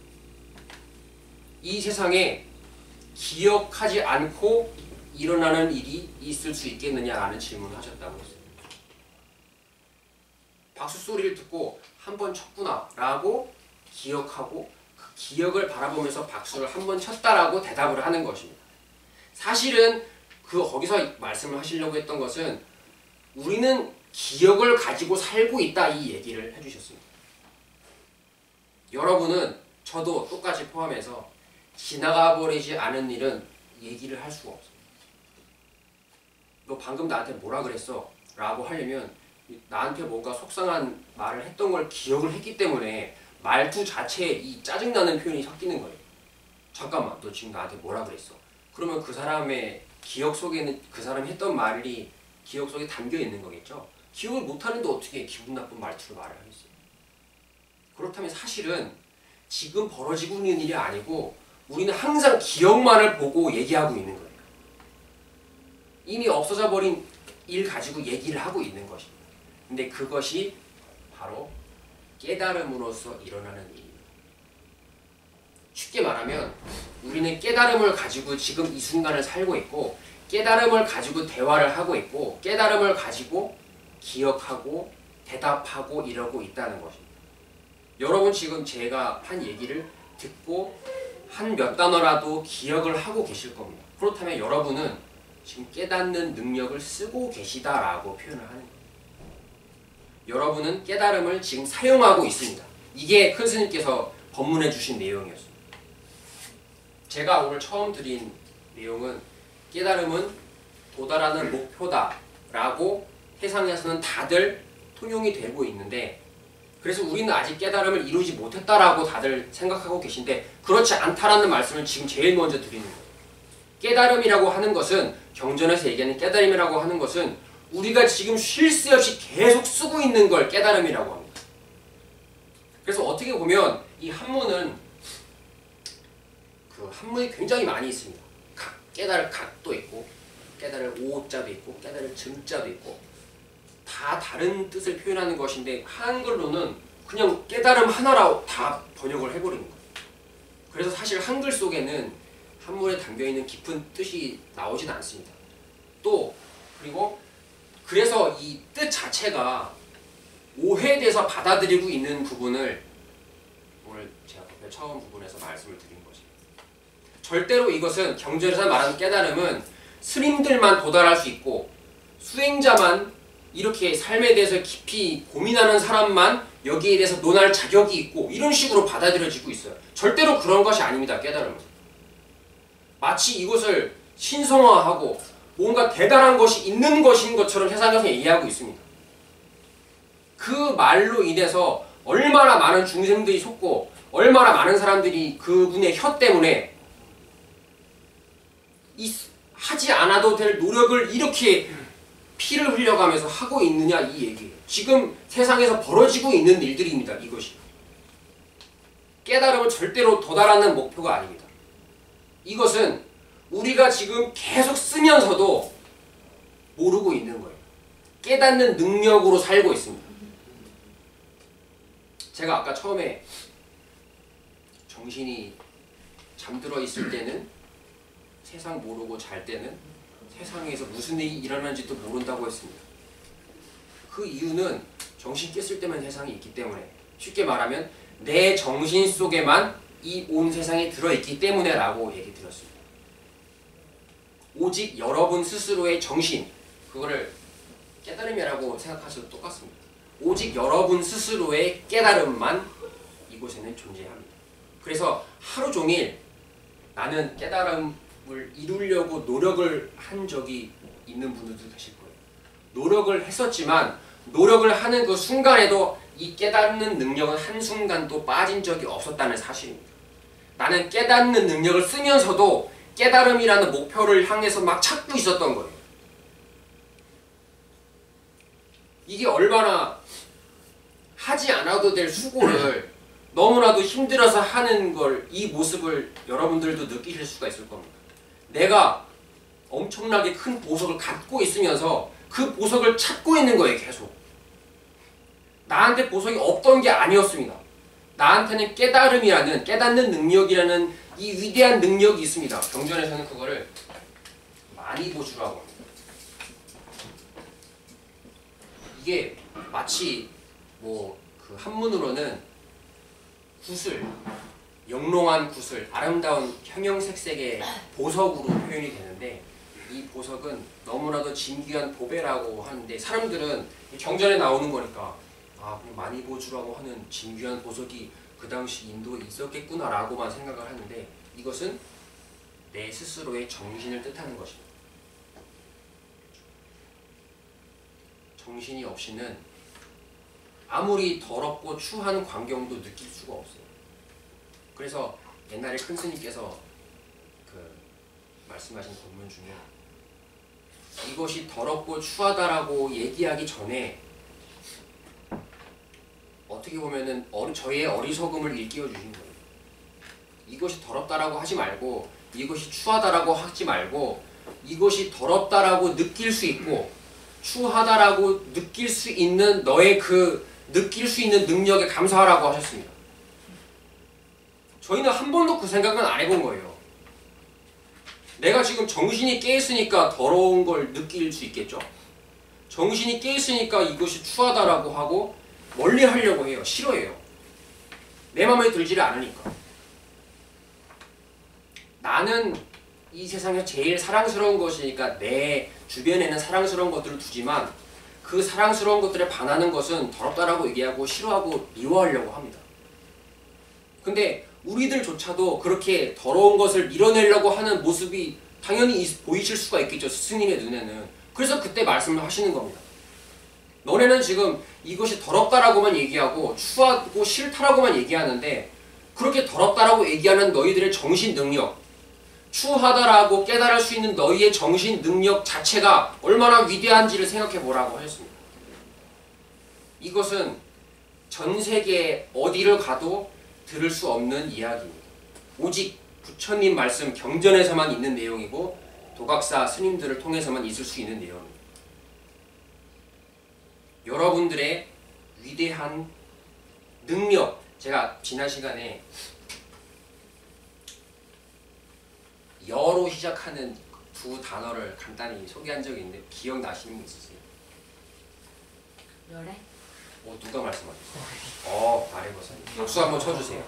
이 세상에 기억하지 않고 일어나는 일이 있을 수 있겠느냐라는 질문을 하셨다고 했어요. 박수 소리를 듣고 한 번 쳤구나 라고 기억하고 그 기억을 바라보면서 박수를 한 번 쳤다라고 대답을 하는 것입니다. 사실은 거기서 말씀을 하시려고 했던 것은 우리는 기억을 가지고 살고 있다 이 얘기를 해주셨습니다. 여러분은 저도 똑같이 포함해서 지나가 버리지 않은 일은 얘기를 할 수가 없어요. 너 방금 나한테 뭐라 그랬어? 라고 하려면 나한테 뭔가 속상한 말을 했던 걸 기억을 했기 때문에 말투 자체에 이 짜증나는 표현이 섞이는 거예요. 잠깐만, 너 지금 나한테 뭐라 그랬어? 그러면 그 사람의 기억 속에는 그 사람이 했던 말이 기억 속에 담겨 있는 거겠죠. 기억을 못하는데 어떻게 기분 나쁜 말투로 말을 하겠어요. 그렇다면 사실은 지금 벌어지고 있는 일이 아니고 우리는 항상 기억만을 보고 얘기하고 있는 거예요. 이미 없어져 버린 일 가지고 얘기를 하고 있는 것입니다. 근데 그것이 바로 깨달음으로써 일어나는 일입니다. 쉽게 말하면 우리는 깨달음을 가지고 지금 이 순간을 살고 있고 깨달음을 가지고 대화를 하고 있고 깨달음을 가지고 기억하고 대답하고 이러고 있다는 것입니다. 여러분 지금 제가 한 얘기를 듣고 한 몇 단어라도 기억을 하고 계실 겁니다. 그렇다면 여러분은 지금 깨닫는 능력을 쓰고 계시다라고 표현을 하는 거예요. 여러분은 깨달음을 지금 사용하고 있습니다. 이게 큰 스님께서 법문해 주신 내용이었습니다. 제가 오늘 처음 드린 내용은 깨달음은 도달하는 목표다라고 세상에서는 다들 통용이 되고 있는데, 그래서 우리는 아직 깨달음을 이루지 못했다라고 다들 생각하고 계신데 그렇지 않다라는 말씀을 지금 제일 먼저 드리는 거예요. 깨달음이라고 하는 것은, 경전에서 얘기하는 깨달음이라고 하는 것은 우리가 지금 쉴 새 없이 계속 쓰고 있는 걸 깨달음이라고 합니다. 그래서 어떻게 보면 이 한문은 그 한문이 굉장히 많이 있습니다. 깨달을 각도 있고, 깨달을 오자도 있고, 깨달을 증자도 있고, 다 다른 뜻을 표현하는 것인데 한글로는 그냥 깨달음 하나로 다 번역을 해버리는 거예요. 그래서 사실 한글 속에는 한문에 담겨있는 깊은 뜻이 나오진 않습니다. 또 그리고 그래서 이 뜻 자체가 오해돼서 받아들이고 있는 부분을 오늘 제가 처음 부분에서 말씀을 드린 거죠. 절대로 이것은 경전에서 말하는 깨달음은 스님들만 도달할 수 있고, 수행자만, 이렇게 삶에 대해서 깊이 고민하는 사람만 여기에 대해서 논할 자격이 있고, 이런 식으로 받아들여지고 있어요. 절대로 그런 것이 아닙니다. 깨달음은 마치 이것을 신성화하고 뭔가 대단한 것이 있는 것인 것처럼 세상에서 얘기하고 있습니다. 그 말로 인해서 얼마나 많은 중생들이 속고 얼마나 많은 사람들이 그분의 혀 때문에 하지 않아도 될 노력을 이렇게 피를 흘려가면서 하고 있느냐, 이 얘기예요. 지금 세상에서 벌어지고 있는 일들입니다. 이것이. 깨달음은 절대로 도달하는 목표가 아닙니다. 이것은 우리가 지금 계속 쓰면서도 모르고 있는 거예요. 깨닫는 능력으로 살고 있습니다. 제가 아까 처음에 정신이 잠들어 있을 때는 세상 모르고 잘 때는 세상에서 무슨 일이 일어나는지도 모른다고 했습니다. 그 이유는 정신 깼을 때만 세상이 있기 때문에, 쉽게 말하면 내 정신 속에만 이 온 세상이 들어있기 때문에 라고 얘기 드렸습니다. 오직 여러분 스스로의 정신, 그거를 깨달음이라고 생각하셔도 똑같습니다. 오직 여러분 스스로의 깨달음만 이곳에는 존재합니다. 그래서 하루 종일 나는 깨달음을 이루려고 노력을 한 적이 있는 분들도 계실 거예요. 노력을 했었지만 노력을 하는 그 순간에도 이 깨닫는 능력은 한순간도 빠진 적이 없었다는 사실입니다. 나는 깨닫는 능력을 쓰면서도 깨달음이라는 목표를 향해서 막 찾고 있었던 거예요. 이게 얼마나 하지 않아도 될 수고를 너무나도 힘들어서 하는 걸, 이 모습을 여러분들도 느끼실 수가 있을 겁니다. 내가 엄청나게 큰 보석을 갖고 있으면서 그 보석을 찾고 있는 거예요. 계속. 나한테 보석이 없던 게 아니었습니다. 나한테는 깨달음이라는, 깨닫는 능력이라는 이 위대한 능력이 있습니다. 경전에서는 그거를 만이보주라고 합니다. 이게 마치 그 한문으로는 구슬, 영롱한 구슬, 아름다운 형형색색의 보석으로 표현이 되는데, 이 보석은 너무나도 진귀한 보배라고 하는데, 사람들은 경전에 나오는 거니까 그냥 만이보주라고 하는 진귀한 보석이 그 당시 인도에 있었겠구나 라고만 생각을 하는데, 이것은 내 스스로의 정신을 뜻하는 것입니다. 정신이 없이는 아무리 더럽고 추한 광경도 느낄 수가 없어요. 그래서 옛날에 큰 스님께서 말씀하신 본문 중에 이것이 더럽고 추하다라고 얘기하기 전에 어떻게 보면은 저의 어리석음을 일깨워 주신 거예요. 이것이 더럽다라고 하지 말고, 이것이 추하다라고 하지 말고, 이것이 더럽다라고 느낄 수 있고 추하다라고 느낄 수 있는 너의 그 느낄 수 있는 능력에 감사하라고 하셨습니다. 저희는 한 번도 그 생각은 안 해본 거예요. 내가 지금 정신이 깨있으니까 더러운 걸 느낄 수 있겠죠? 정신이 깨있으니까 이것이 추하다라고 하고 멀리 하려고 해요. 싫어해요. 내 마음에 들지를 않으니까. 나는 이 세상에서 제일 사랑스러운 것이니까 내 주변에는 사랑스러운 것들을 두지만, 그 사랑스러운 것들에 반하는 것은 더럽다라고 얘기하고 싫어하고 미워하려고 합니다. 근데 우리들조차도 그렇게 더러운 것을 밀어내려고 하는 모습이 당연히 보이실 수가 있겠죠. 스승님의 눈에는. 그래서 그때 말씀을 하시는 겁니다. 너네는 지금 이것이 더럽다라고만 얘기하고 추하고 싫다라고만 얘기하는데 그렇게 더럽다라고 얘기하는 너희들의 정신 능력, 추하다라고 깨달을 수 있는 너희의 정신 능력 자체가 얼마나 위대한지를 생각해 보라고 하셨습니다. 이것은 전 세계 어디를 가도 들을 수 없는 이야기입니다. 오직 부처님 말씀 경전에서만 있는 내용이고 도각사 스님들을 통해서만 있을 수 있는 내용입니다. 여러분들의 위대한 능력, 제가 지난 시간에 여로 시작하는 두 단어를 간단히 소개한 적이 있는데 기억나시는 분 있으세요? 열애? 누가 말씀하셨어요? 아래버사님. 박수 한번 쳐주세요.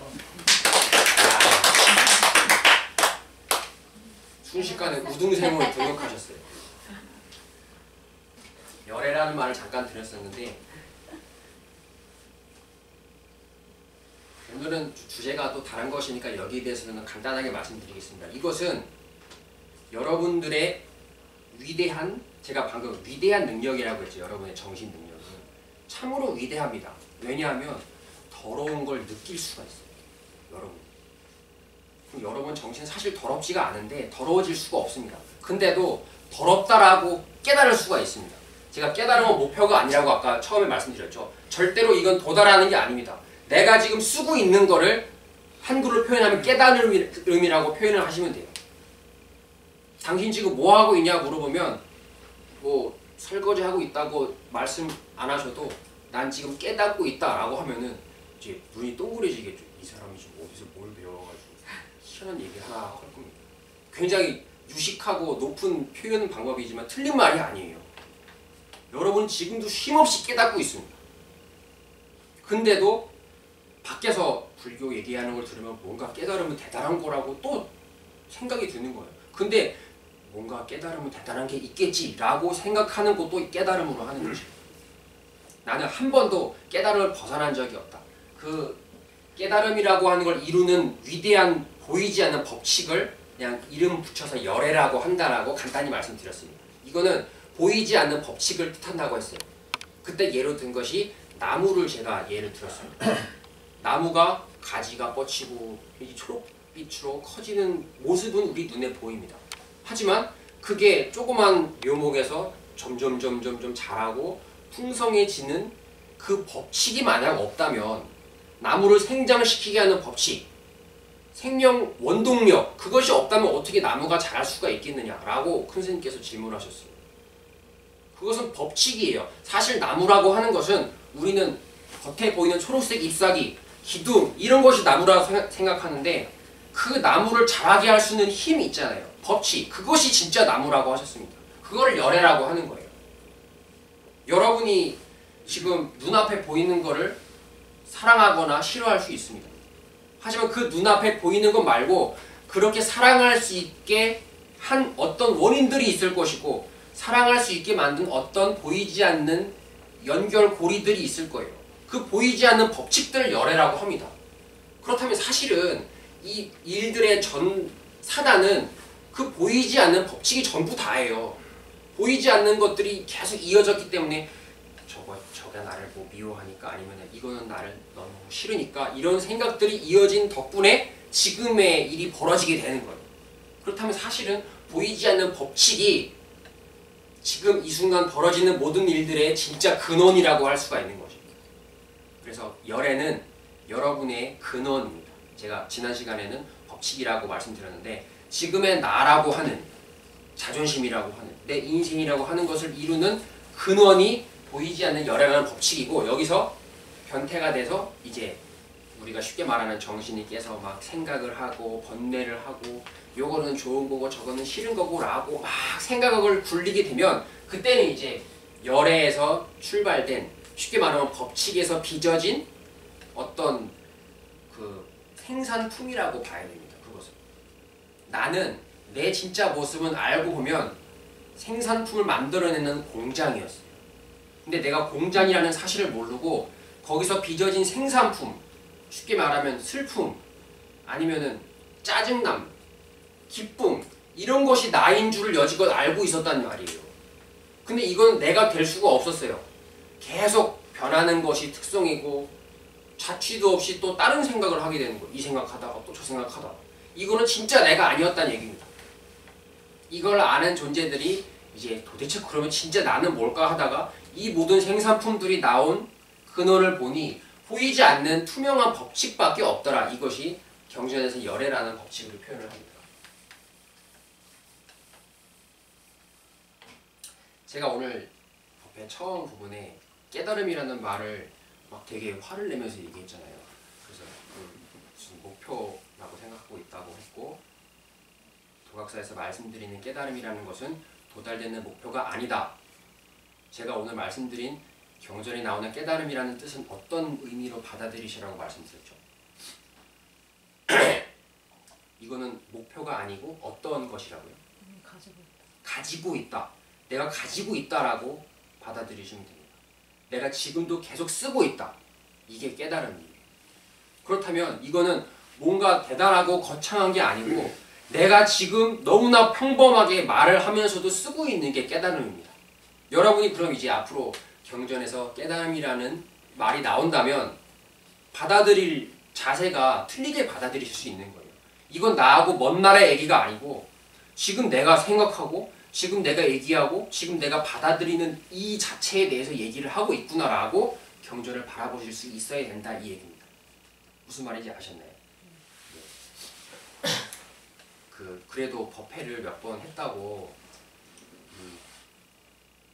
순식간에 우등생으로 등극하셨어요. 열애라는 말을 잠깐 드렸었는데 오늘은 주제가 또 다른 것이니까 여기에 대해서는 간단하게 말씀드리겠습니다. 이것은 여러분들의 위대한, 제가 방금 위대한 능력이라고 했죠. 여러분의 정신 능력은 참으로 위대합니다. 왜냐하면 더러운 걸 느낄 수가 있어요. 여러분. 그럼 여러분 정신은 사실 더럽지가 않은데 더러워질 수가 없습니다. 근데도 더럽다라고 깨달을 수가 있습니다. 제가 깨달음은 목표가 아니라고 아까 처음에 말씀드렸죠. 절대로 이건 도달하는 게 아닙니다. 내가 지금 쓰고 있는 거를 한글로 표현하면 깨달음이라고 표현을 하시면 돼요. 당신 지금 뭐 하고 있냐 물어보면 뭐 설거지하고 있다고 말씀 안 하셔도 난 지금 깨닫고 있다라고 하면은 이제 눈이 동그래지겠죠. 이 사람이 지금 어디서 뭘 배워가지고 희한한 얘기 하나 할 겁니다. 굉장히 유식하고 높은 표현 방법이지만 틀린 말이 아니에요. 여러분 지금도 쉼없이 깨닫고 있습니다. 근데도 밖에서 불교 얘기하는 걸 들으면 뭔가 깨달으면 대단한 거라고 또 생각이 드는 거예요. 근데 뭔가 깨달으면 대단한 게 있겠지라고 생각하는 것도 깨달음으로 하는 거죠. 나는 한 번도 깨달음을 벗어난 적이 없다. 그 깨달음이라고 하는 걸 이루는 위대한 보이지 않는 법칙을 그냥 이름 붙여서 열애라고 한다라고 간단히 말씀드렸습니다. 이거는 보이지 않는 법칙을 뜻한다고 했어요. 그때 예로 든 것이 나무를 제가 예를 들었어요. 나무가 가지가 뻗치고 초록빛으로 커지는 모습은 우리 눈에 보입니다. 하지만 그게 조그만 묘목에서 점점 자라고 풍성해지는 그 법칙이 만약 없다면 나무를 생장시키게 하는 법칙, 생명 원동력 그것이 없다면 어떻게 나무가 자랄 수가 있겠느냐라고 큰 스님께서 질문하셨어요. 그것은 법칙이에요. 사실 나무라고 하는 것은 우리는 겉에 보이는 초록색 잎사귀, 기둥 이런 것이 나무라고 생각하는데 그 나무를 자라게 할 수 있는 힘이 있잖아요. 법칙, 그것이 진짜 나무라고 하셨습니다. 그거를 열애라고 하는 거예요. 여러분이 지금 눈앞에 보이는 거를 사랑하거나 싫어할 수 있습니다. 하지만 그 눈앞에 보이는 것 말고 그렇게 사랑할 수 있게 한 어떤 원인들이 있을 것이고 사랑할 수 있게 만든 어떤 보이지 않는 연결고리들이 있을 거예요. 그 보이지 않는 법칙들을 열애라고 합니다. 그렇다면 사실은 이 일들의 전 사단은 그 보이지 않는 법칙이 전부 다예요. 보이지 않는 것들이 계속 이어졌기 때문에 저가 나를 뭐 미워하니까 아니면 이거는 나를 너무 싫으니까 이런 생각들이 이어진 덕분에 지금의 일이 벌어지게 되는 거예요. 그렇다면 사실은 보이지 않는 법칙이 지금 이 순간 벌어지는 모든 일들의 진짜 근원이라고 할 수가 있는 거죠. 그래서 열애는 여러분의 근원입니다. 제가 지난 시간에는 법칙이라고 말씀드렸는데 지금의 나라고 하는 자존심이라고 하는 내 인생이라고 하는 것을 이루는 근원이 보이지 않는 열애라는 법칙이고 여기서 변태가 돼서 이제 우리가 쉽게 말하는 정신이 깨서 막 생각을 하고 번뇌를 하고 요거는 좋은 거고 저거는 싫은 거고 라고 막 생각을 굴리게 되면 그때는 이제 열애에서 출발된 쉽게 말하면 법칙에서 빚어진 어떤 그 생산품이라고 봐야 됩니다. 그것은 나는 내 진짜 모습은 알고 보면 생산품을 만들어내는 공장이었어요. 근데 내가 공장이라는 사실을 모르고 거기서 빚어진 생산품, 쉽게 말하면 슬픔, 아니면은 짜증남, 기쁨 이런 것이 나인 줄을 여지껏 알고 있었단 말이에요. 근데 이건 내가 될 수가 없었어요. 계속 변하는 것이 특성이고 자취도 없이 또 다른 생각을 하게 되는 거예요. 이 생각하다가 또 저 생각하다가. 이거는 진짜 내가 아니었다는 얘기입니다. 이걸 아는 존재들이 이제 도대체 그러면 진짜 나는 뭘까 하다가 이 모든 생산품들이 나온 근원을 보니 보이지 않는 투명한 법칙밖에 없더라. 이것이 경전에서 열애라는 법칙으로 표현을 합니다. 제가 오늘 법의 처음 부분에 깨달음이라는 말을 막 되게 화를 내면서 얘기했잖아요. 그래서 무슨 목표라고 생각하고 있다고 했고, 도각사에서 말씀드리는 깨달음이라는 것은 도달되는 목표가 아니다. 제가 오늘 말씀드린 경전에 나오는 깨달음이라는 뜻은 어떤 의미로 받아들이시라고 말씀드렸죠. 이거는 목표가 아니고 어떤 것이라고요? 가지고 있다. 내가 가지고 있다라고 받아들이시면 됩니다. 내가 지금도 계속 쓰고 있다. 이게 깨달음이에요. 그렇다면 이거는 뭔가 대단하고 거창한 게 아니고 내가 지금 너무나 평범하게 말을 하면서도 쓰고 있는 게 깨달음입니다. 여러분이 그럼 이제 앞으로 경전에서 깨달음이라는 말이 나온다면 받아들일 자세가 틀리게 받아들이실 수 있는 거예요. 이건 나하고 먼 나라의 얘기가 아니고 지금 내가 생각하고 지금 내가 얘기하고 지금 내가 받아들이는 이 자체에 대해서 얘기를 하고 있구나라고 경전을 바라보실 수 있어야 된다 이 얘기입니다. 무슨 말인지 아셨나요? 네. 그래도 법회를 몇 번 했다고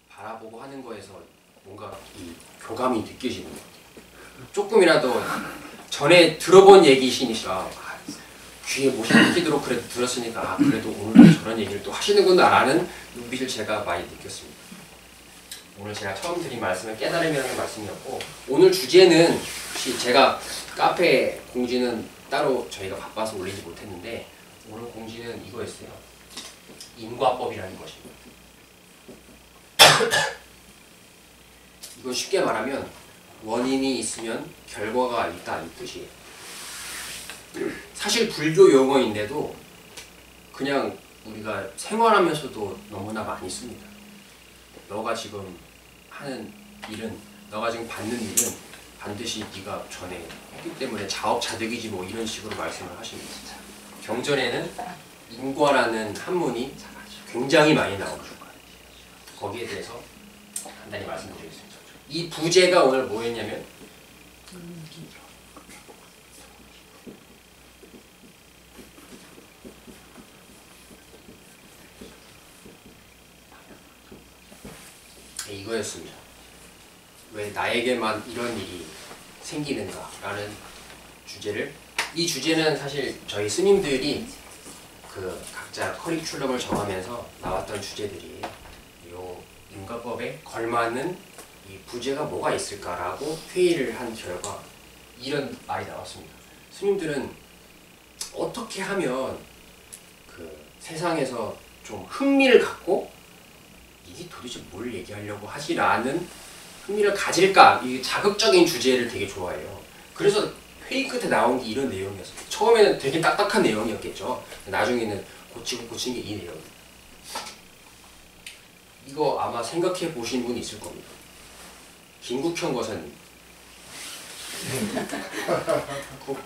바라보고 하는 거에서 뭔가 이 교감이 느껴지는 것 같아요. 조금이라도 전에 들어본 얘기시니까 귀에 못이 끼도록 그래도 들었으니까 그래도 오늘 저런 얘기를 또 하시는구나 라는 눈빛을 제가 많이 느꼈습니다. 오늘 제가 처음 드린 말씀은 깨달음이라는 말씀이었고, 오늘 주제는 혹시 제가 카페 공지는 따로 저희가 바빠서 올리지 못했는데 오늘 공지는 이거였어요. 인과법이라는 것입니다. 이건 쉽게 말하면 원인이 있으면 결과가 있다 이 뜻이에요. 사실 불교 용어인데도 그냥 우리가 생활하면서도 너무나 많이 씁니다. 너가 지금 하는 일은, 너가 지금 받는 일은 반드시 네가 전에 했기 때문에 자업자득이지 뭐 이런 식으로 말씀을 하십니다. 경전에는 인과라는 한문이 굉장히 많이 나옵니다. 거기에 대해서 간단히 말씀드리겠습니다. 이 부제가 오늘 뭐였냐면 이거였습니다. 왜 나에게만 이런 일이 생기는가 라는 주제를, 이 주제는 사실 저희 스님들이 각자 커리큘럼을 정하면서 나왔던 주제들이에요. 요 인과법에 걸맞는 이 부제가 뭐가 있을까라고 회의를 한 결과 이런 말이 나왔습니다. 스님들은 어떻게 하면 세상에서 좀 흥미를 갖고 이게 도대체 뭘 얘기하려고 하지라는 흥미를 가질까, 이 자극적인 주제를 되게 좋아해요. 그래서 회의 끝에 나온 게 이런 내용이었어요. 처음에는 되게 딱딱한 내용이었겠죠. 나중에는 고치고 고친 게 이 내용이에요. 이거 아마 생각해 보신 분 있을 겁니다. 김국현 거사님.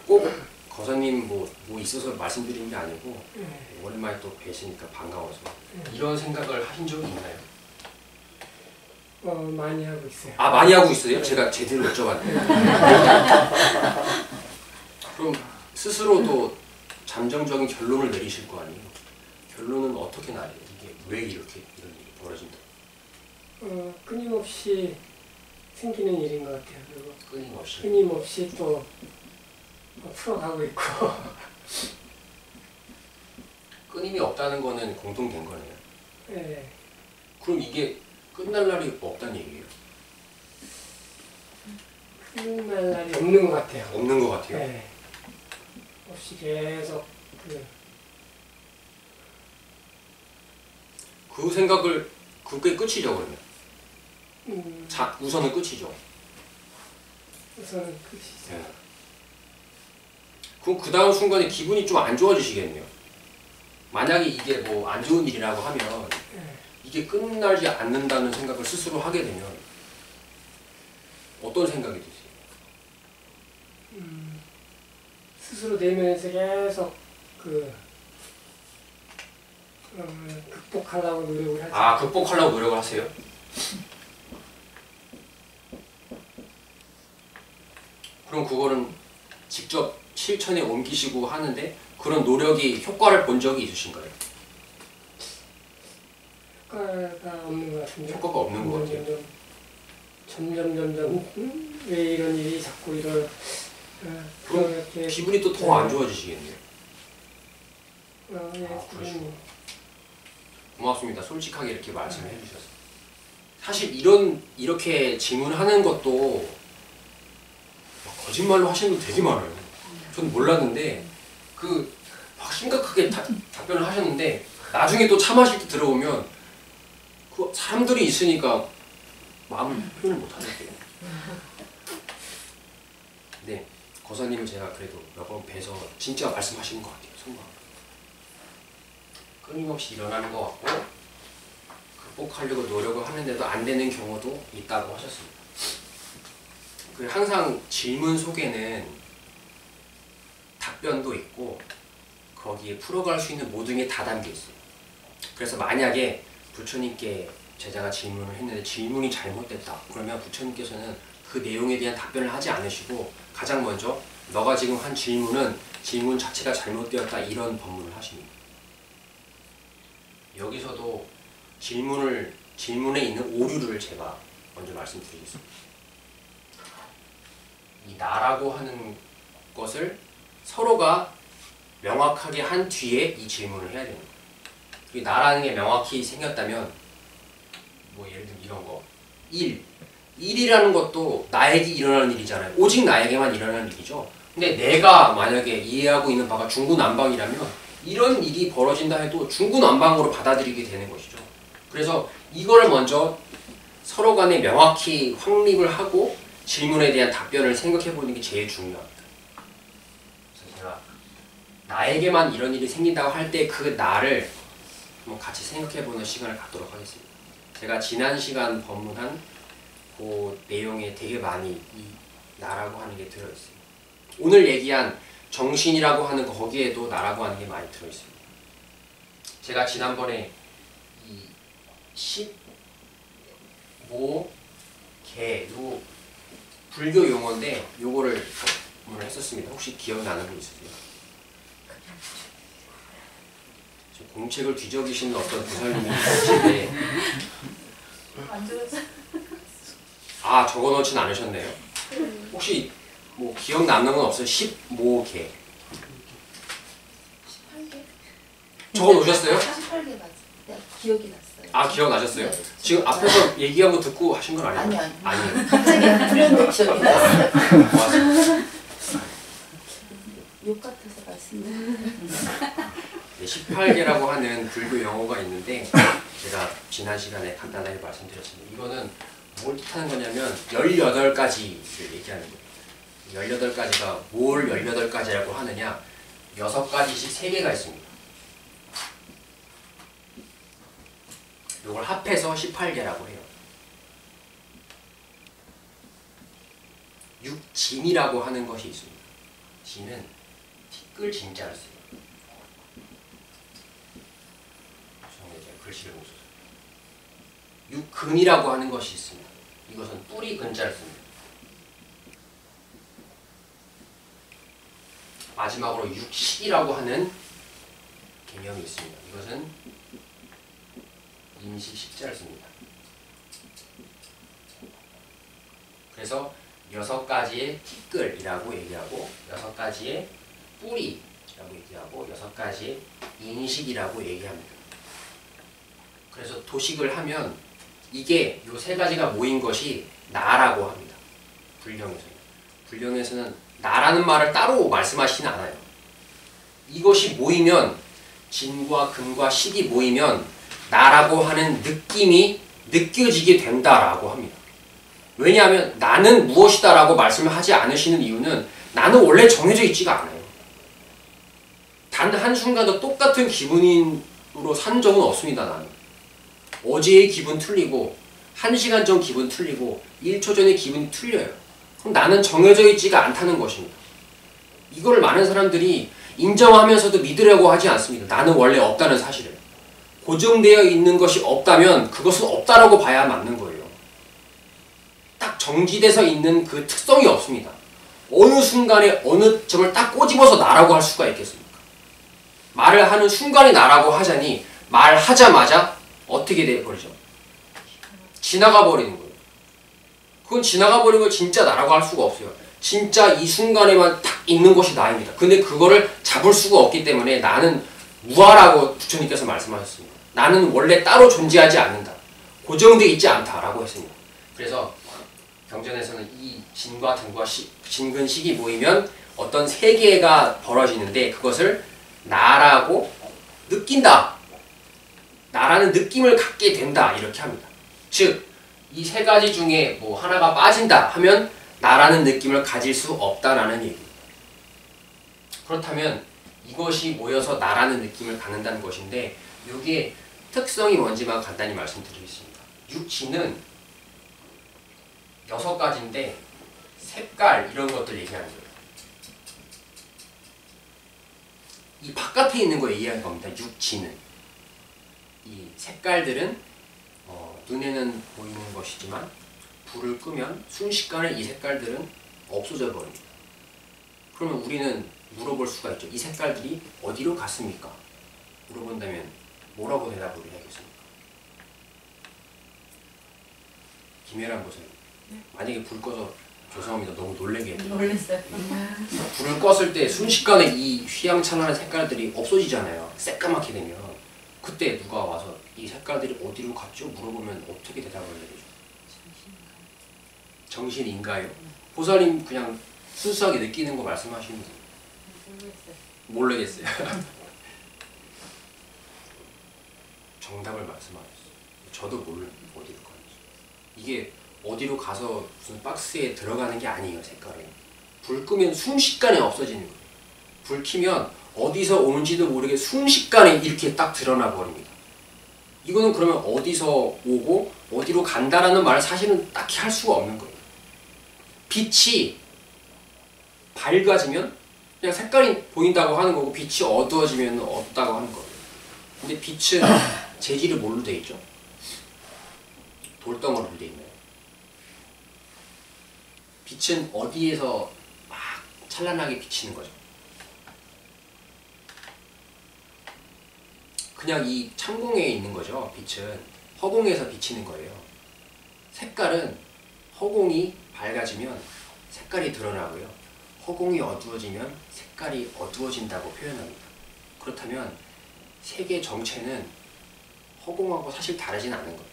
꼭 거사님 뭐 있어서 말씀드리는 게 아니고 오랜만에 또 뵈시니까 반가워서 이런 생각을 하신 적이 있나요? 많이 하고 있어요. 아, 많이 하고 있어요? 제가 제대로 여쭤봤네요. 그럼 스스로도 잠정적인 결론을 내리실 거 아니에요? 결론은 어떻게 나요? 이게 왜 이렇게 이런 일이 벌어진다? 끊임없이 생기는 일인 것 같아요. 그리고 끊임없이 또 풀어가고 있고. 끊임이 없다는 거는 공통된 거네요. 네. 그럼 이게 끝날 날이 없다는 얘기예요? 끝날 날이 없는 것 같아요. 없는 것 같아요? 네. 없이 계속 그 생각을, 그게 끝이죠 그러면? 우선은 끝이죠? 우선은 끝이죠. 네. 그럼 그 다음 순간에 기분이 좀 안 좋아지시겠네요? 만약에 이게 뭐 안 좋은 일이라고 하면 이게 끝나지 않는다는 생각을 스스로 하게 되면 어떤 생각이 드세요? 스스로 내면에서 계속 극복하려고 노력을 하죠. 아, 극복하려고 노력을 하세요? 그럼 그거는 직접 실천에 옮기시고 하는데 그런 노력이 효과를 본 적이 있으신가요? 효과가 없는 것 같은데. 효과가 없는 것 같아요. 점점 왜 이런 일이 자꾸 그럼 그렇게 기분이 또 더 안 좋아지시겠네요. 예, 그러시구나. 고맙습니다. 솔직하게 이렇게 말씀해 주셔서. 사실 이렇게 질문하는 것도 거짓말로 하시는 분 되게 많아요. 저는 몰랐는데 막 심각하게 답변을 하셨는데 나중에 또 차 마실 때 들어보면 그 사람들이 있으니까 마음을 표현을 못 하겠대요. 네, 거사님은 제가 그래도 몇 번 뵈서 진짜 말씀하시는 것 같아요. 속마음. 끊임없이 일어나는 것 같고 극복하려고 노력을 하는데도 안 되는 경우도 있다고 하셨습니다. 항상 질문 속에는 답변도 있고 거기에 풀어갈 수 있는 모든 게 다 담겨 있어요. 그래서 만약에 부처님께 제자가 질문을 했는데 질문이 잘못됐다. 그러면 부처님께서는 그 내용에 대한 답변을 하지 않으시고 가장 먼저 너가 지금 한 질문 자체가 잘못되었다. 이런 법문을 하십니다. 여기서도 질문에 있는 오류를 제가 먼저 말씀드리겠습니다. 이 나라고 하는 것을 서로가 명확하게 한 뒤에 이 질문을 해야 됩니다. 이 나라는 게 명확히 생겼다면 뭐 예를 들면 이런 거 일이라는 것도 나에게 일어나는 일이잖아요. 오직 나에게만 일어나는 일이죠. 근데 내가 만약에 이해하고 있는 바가 중구난방이라면 이런 일이 벌어진다 해도 중구난방으로 받아들이게 되는 것이죠. 그래서 이거를 먼저 서로 간에 명확히 확립을 하고 질문에 대한 답변을 생각해 보는 게 제일 중요합니다. 그래서 제가 나에게만 이런 일이 생긴다고 할 때 그 나를 한번 같이 생각해 보는 시간을 갖도록 하겠습니다. 제가 지난 시간 법문한 그 내용에 되게 많이 이 나라고 하는 게 들어있어요. 오늘 얘기한 정신이라고 하는 거기에도 나라고 하는 게 많이 들어있습니다. 제가 지난번에 이 15개 요 불교 용어인데 요거를 법문을 했었습니다. 혹시 기억나는 분 있으세요? 공책을 뒤적이시는 어떤 부살님이 계신데 아 적어놓진 않으셨네요. 혹시 뭐 기억 남는 건 없어요? 15개 18개? 적어놓으셨어요? 18개 맞아요. 네, 기억이 났어요. 아 기억나셨어요? 네, 지금 앞에서 얘기한 거 듣고 하신 건 아니에요? 아니요. 갑자기 불현듯 기억이 났어요. 고맙습니다. 욕 같아서 말씀드려요. 네, 18개라고 하는 불교 용어가 있는데 제가 지난 시간에 간단하게 말씀드렸습니다. 이거는 뭘 뜻하는 거냐면 18가지를 얘기하는 거예요. 18가지가 뭘 18가지라고 하느냐 6가지씩 3개가 있습니다. 이걸 합해서 18개라고 해요. 육진이라고 하는 것이 있습니다. 진은 티끌 진자를 써요. 글씨를 못 써서. 육근이라고 하는 것이 있습니다. 이것은 뿌리 근자를 씁니다. 마지막으로 육식이라고 하는 개념이 있습니다. 이것은 임시식자를 씁니다. 그래서 6가지의 티끌이라고 얘기하고 6가지의 뿌리라고 얘기하고 6가지의 인식이라고 얘기합니다. 그래서 도식을 하면 이게 요 3가지가 모인 것이 나라고 합니다. 불경에서는 나라는 말을 따로 말씀하시진 않아요. 이것이 모이면 진과 금과 식이 모이면 나라고 하는 느낌이 느껴지게 된다라고 합니다. 왜냐하면 나는 무엇이다 라고 말씀을 하지 않으시는 이유는 나는 원래 정해져 있지가 않아요. 단 한순간도 똑같은 기분으로 산 적은 없습니다. 나는. 어제의 기분 틀리고 1시간 전 기분 틀리고 1초 전의 기분이 틀려요. 그럼 나는 정해져 있지가 않다는 것입니다. 이걸 많은 사람들이 인정하면서도 믿으려고 하지 않습니다. 나는 원래 없다는 사실을. 고정되어 있는 것이 없다면 그것은 없다라고 봐야 맞는 거예요. 딱 정지돼서 있는 그 특성이 없습니다. 어느 순간에 어느 점을 딱 꼬집어서 나라고 할 수가 있겠습니까? 말을 하는 순간이 나라고 하자니 말하자마자 어떻게 돼버리죠? 지나가 버리는 거예요. 그건 지나가 버리는 걸 진짜 나라고 할 수가 없어요. 진짜 이 순간에만 딱 있는 것이 나입니다. 근데 그거를 잡을 수가 없기 때문에 나는 무아라고 부처님께서 말씀하셨습니다. 나는 원래 따로 존재하지 않는다. 고정되어 있지 않다라고 했습니다. 그래서 경전에서는 이 진과 등과 진근식이 모이면 어떤 세계가 벌어지는데 그것을 나라고 느낀다. 나라는 느낌을 갖게 된다. 이렇게 합니다. 즉, 이 세 가지 중에 뭐 하나가 빠진다 하면 나라는 느낌을 가질 수 없다라는 얘기입니다. 그렇다면 이것이 모여서 나라는 느낌을 갖는다는 것인데 이게 특성이 뭔지만 간단히 말씀드리겠습니다. 육지는 6가지인데 색깔 이런 것들 얘기하는 거예요. 이 바깥에 있는 거 얘기하는 겁니다. 육지는. 이 색깔들은 눈에는 보이는 것이지만 불을 끄면 순식간에 이 색깔들은 없어져 버립니다. 그러면 우리는 물어볼 수가 있죠. 이 색깔들이 어디로 갔습니까? 물어본다면 뭐라고 대답을 해야겠습니까? 김혜란 보세요. 만약에 불 꺼서 죄송합니다. 너무 놀래게 해요. 놀랐어요. 불을 껐을 때 순식간에 이 휘황찬란한 색깔들이 없어지잖아요. 새까맣게 되면. 그때 누가 와서 이 색깔들이 어디로 갔죠? 물어보면 어떻게 대답을 해야 되죠? 정신인가요? 보살님 그냥 순수하게 느끼는 거 말씀하시는 거예요. 모르겠어요. 정답을 말씀하셨어요. 저도 모르는 어디로 가는지. 이게 어디로 가서 무슨 박스에 들어가는 게 아니에요. 색깔은. 불 끄면 순식간에 없어지는 거예요. 불 켜면 어디서 오는지도 모르게 순식간에 이렇게 딱 드러나 버립니다. 이거는 그러면 어디서 오고 어디로 간다라는 말을 사실은 딱히 할 수가 없는 거예요. 빛이 밝아지면 그냥 색깔이 보인다고 하는 거고 빛이 어두워지면 없다고 하는 거예요. 근데 빛은 재질이 뭘로 되어 있죠? 돌덩어리로 되어 있나요? 빛은 어디에서 막 찬란하게 비치는 거죠? 그냥 이 창공에 있는 거죠. 빛은 허공에서 비치는 거예요. 색깔은 허공이 밝아지면 색깔이 드러나고요. 허공이 어두워지면 색깔이 어두워진다고 표현합니다. 그렇다면 세계 정체는 허공하고 사실 다르진 않은 거예요.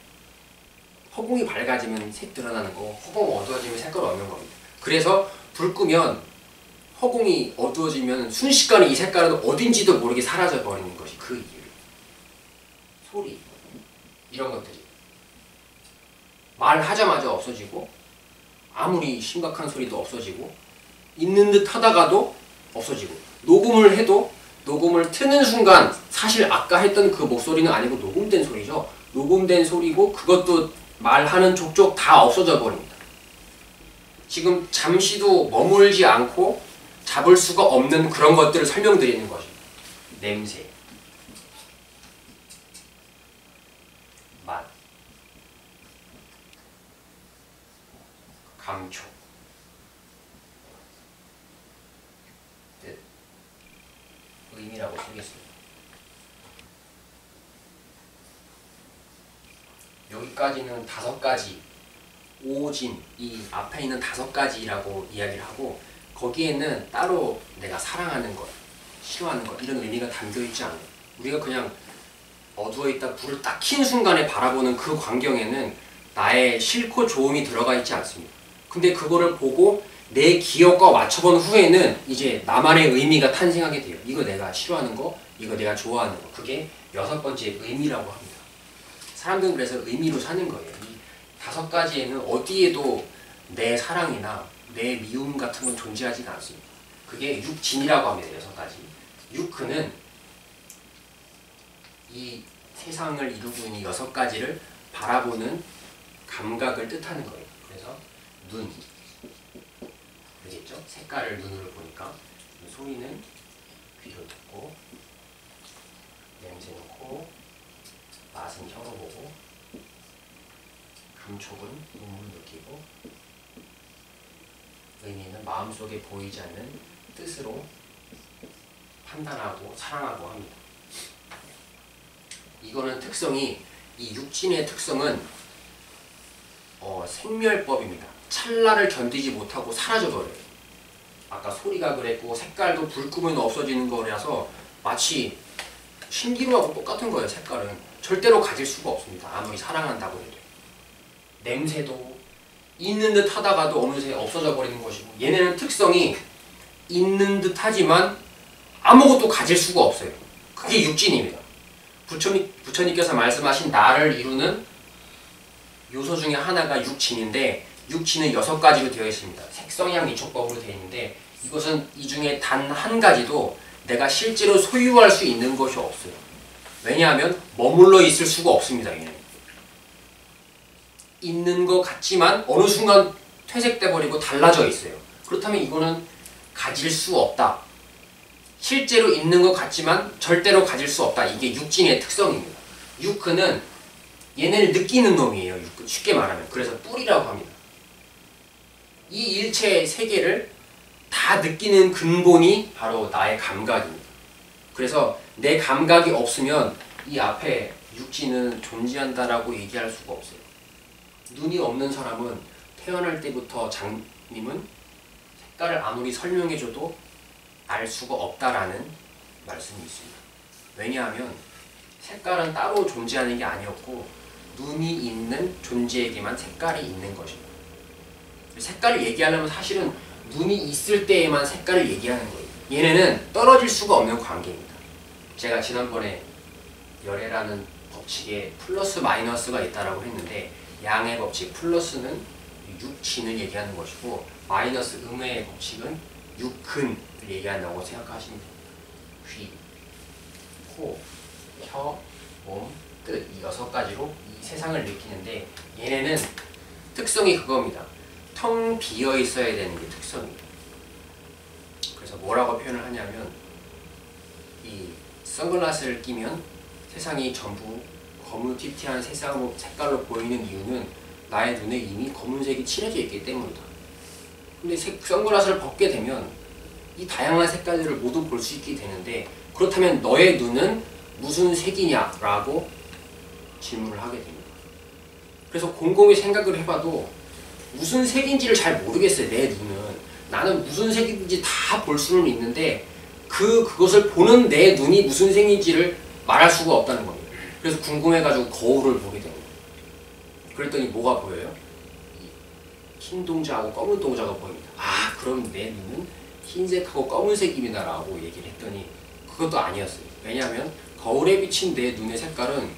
허공이 밝아지면 색 드러나는 거고 허공 어두워지면 색깔 없는 겁니다. 그래서 불 끄면 허공이 어두워지면 순식간에 이 색깔은 어딘지도 모르게 사라져 버리는 것이 그 이유. 소리 이런 것들이 말하자마자 없어지고 아무리 심각한 소리도 없어지고 있는 듯 하다가도 없어지고 녹음을 해도 녹음을 트는 순간 사실 아까 했던 그 목소리는 아니고 녹음된 소리죠. 녹음된 소리고 그것도 말하는 족족 다 없어져 버립니다. 지금 잠시도 머물지 않고 잡을 수가 없는 그런 것들을 설명드리는 거죠. 냄새, 맛, 감촉, 뜻, 의미라고 쓰겠습니다. 여기까지는 5가지, 오진, 이 앞에 있는 5가지라고 이야기를 하고 거기에는 따로 내가 사랑하는 것, 싫어하는 것 이런 의미가 담겨있지 않아요. 우리가 그냥 어두워있다 불을 딱 킨 순간에 바라보는 그 광경에는 나의 싫고 좋음이 들어가 있지 않습니다. 근데 그거를 보고 내 기억과 맞춰본 후에는 이제 나만의 의미가 탄생하게 돼요. 이거 내가 싫어하는 거, 이거 내가 좋아하는 거. 그게 6번째 의미라고 합니다. 사람들은 그래서 의미로 사는 거예요. 이 5가지에는 어디에도 내 사랑이나 내 미움 같은 건 존재하지가 않습니다. 그게 육진이라고 합니다. 6가지. 유크는 이 세상을 이루고 있는 6가지를 바라보는 감각을 뜻하는 거예요. 그래서 눈, 알겠죠? 색깔을 눈으로 보니까, 소리는 귀로 듣고, 냄새는 코, 맛은 혀로 보고, 감촉은 몸으로 느끼고, 의미는 마음속에 보이지 않는 뜻으로 판단하고 사랑하고 합니다. 이거는 특성이, 이 육진의 특성은 생멸법입니다. 찰나를 견디지 못하고 사라져버려요. 아까 소리가 그랬고 색깔도 불 끄면 없어지는 거라서 마치 신기루하고 똑같은 거예요. 색깔은 절대로 가질 수가 없습니다. 아무리 사랑한다고 해도. 냄새도 있는 듯 하다가도 어느새 없어져 버리는 것이고, 얘네는 특성이 있는 듯 하지만 아무것도 가질 수가 없어요. 그게 육진입니다. 부처님께서 말씀하신 나를 이루는 요소 중에 하나가 육진인데, 육진은 6가지로 되어 있습니다. 색성향 이촉법으로 되어 있는데, 이것은 이 중에 단 한 가지도 내가 실제로 소유할 수 있는 것이 없어요. 왜냐하면 머물러 있을 수가 없습니다. 얘는 있는 것 같지만 어느 순간 퇴색돼 버리고 달라져 있어요. 그렇다면 이거는 가질 수 없다. 실제로 있는 것 같지만 절대로 가질 수 없다. 이게 육진의 특성입니다. 유크는 얘네를 느끼는 놈이에요. 유크. 쉽게 말하면. 그래서 뿔이라고 합니다. 이 일체 세계를 다 느끼는 근본이 바로 나의 감각입니다. 그래서 내 감각이 없으면 이 앞에 육진은 존재한다라고 얘기할 수가 없어요. 눈이 없는 사람은 태어날 때부터 장님은 색깔을 아무리 설명해줘도 알 수가 없다라는 말씀이 있습니다. 왜냐하면 색깔은 따로 존재하는 게 아니었고 눈이 있는 존재에게만 색깔이 있는 것입니다. 색깔을 얘기하려면 사실은 눈이 있을 때에만 색깔을 얘기하는 거예요. 얘네는 떨어질 수가 없는 관계입니다. 제가 지난번에 열애라는 법칙에 플러스 마이너스가 있다라고 했는데, 양의 법칙 플러스는 육진을 얘기하는 것이고 마이너스 음의 법칙은 육근을 얘기한다고 생각하시면 됩니다. 귀, 코, 혀, 몸, 뜻, 이 6가지로 이 세상을 느끼는데, 얘네는 특성이 그겁니다. 텅 비어 있어야 되는 게 특성이에요. 그래서 뭐라고 표현을 하냐면, 이 선글라스를 끼면 세상이 전부 거무튀튀한 색깔로 보이는 이유는 나의 눈에 이미 검은색이 칠해져 있기 때문이다. 근데 선글라스를 벗게 되면 이 다양한 색깔들을 모두 볼 수 있게 되는데, 그렇다면 너의 눈은 무슨 색이냐? 라고 질문을 하게 됩니다. 그래서 곰곰이 생각을 해봐도 무슨 색인지를 잘 모르겠어요. 내 눈은. 나는 무슨 색인지 다 볼 수는 있는데 그것을 보는 내 눈이 무슨 색인지를 말할 수가 없다는 겁니다. 그래서 궁금해가지고 거울을 보게 됩니다. 그랬더니 뭐가 보여요? 흰 동자하고 검은 동자가 보입니다. 아, 그럼 내 눈은 흰색하고 검은색입니다 라고 얘기를 했더니 그것도 아니었어요. 왜냐하면 거울에 비친 내 눈의 색깔은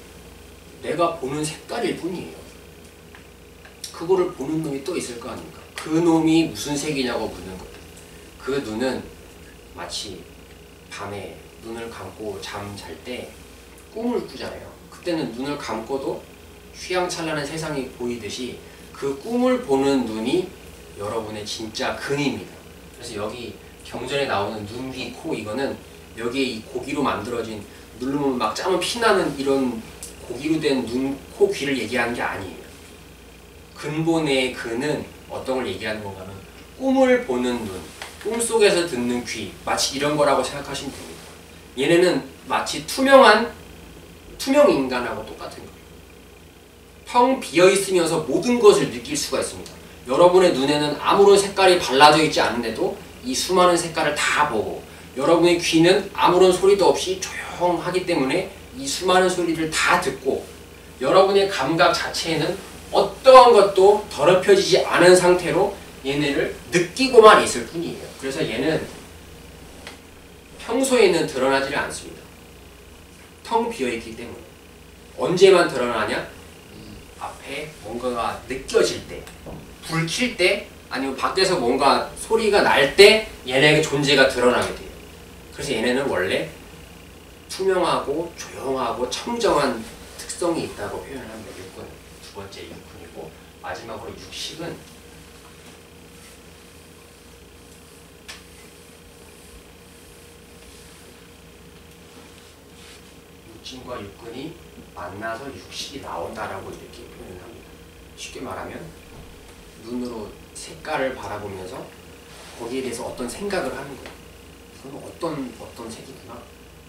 내가 보는 색깔일 뿐이에요. 그거를 보는 놈이 또 있을 거 아닙니까? 그 놈이 무슨 색이냐고 묻는 거예요. 그 눈은 마치 밤에 눈을 감고 잠 잘 때 꿈을 꾸잖아요. 그때는 눈을 감고도 휘황찬란한 세상이 보이듯이 그 꿈을 보는 눈이 여러분의 진짜 근입니다. 그래서 여기 경전에 나오는 눈, 귀, 코, 이거는 여기에 이 고기로 만들어진, 누르면 막 짜면 피나는 이런 고기로 된 눈, 코, 귀를 얘기하는 게 아니에요. 근본의 근은 어떤 걸 얘기하는 건가 하면 꿈을 보는 눈, 꿈속에서 듣는 귀, 마치 이런 거라고 생각하시면 됩니다. 얘네는 마치 투명 인간하고 똑같은 거예요. 텅 비어있으면서 모든 것을 느낄 수가 있습니다. 여러분의 눈에는 아무런 색깔이 발라져 있지 않은데도 이 수많은 색깔을 다 보고, 여러분의 귀는 아무런 소리도 없이 조용하기 때문에 이 수많은 소리를 다 듣고, 여러분의 감각 자체에는 어떠한 것도 더럽혀지지 않은 상태로 얘네를 느끼고만 있을 뿐이에요. 그래서 얘는 평소에는 드러나지를 않습니다. 텅 비어있기 때문에. 언제만 드러나냐? 이 앞에 뭔가가 느껴질 때, 불 킬 때, 아니면 밖에서 뭔가 소리가 날 때 얘네의 존재가 드러나게 돼요. 그래서 얘네는 원래 투명하고 조용하고 청정한 특성이 있다고 표현을 합니다. 육군. 두 번째 육군이고 마지막으로 육식은 육진과 육군이 만나서 육식이 나온다라고 이렇게 표현을 합니다. 쉽게 말하면 눈으로 색깔을 바라보면서 거기에 대해서 어떤 생각을 하는 거예요. 이건 어떤 색이구나.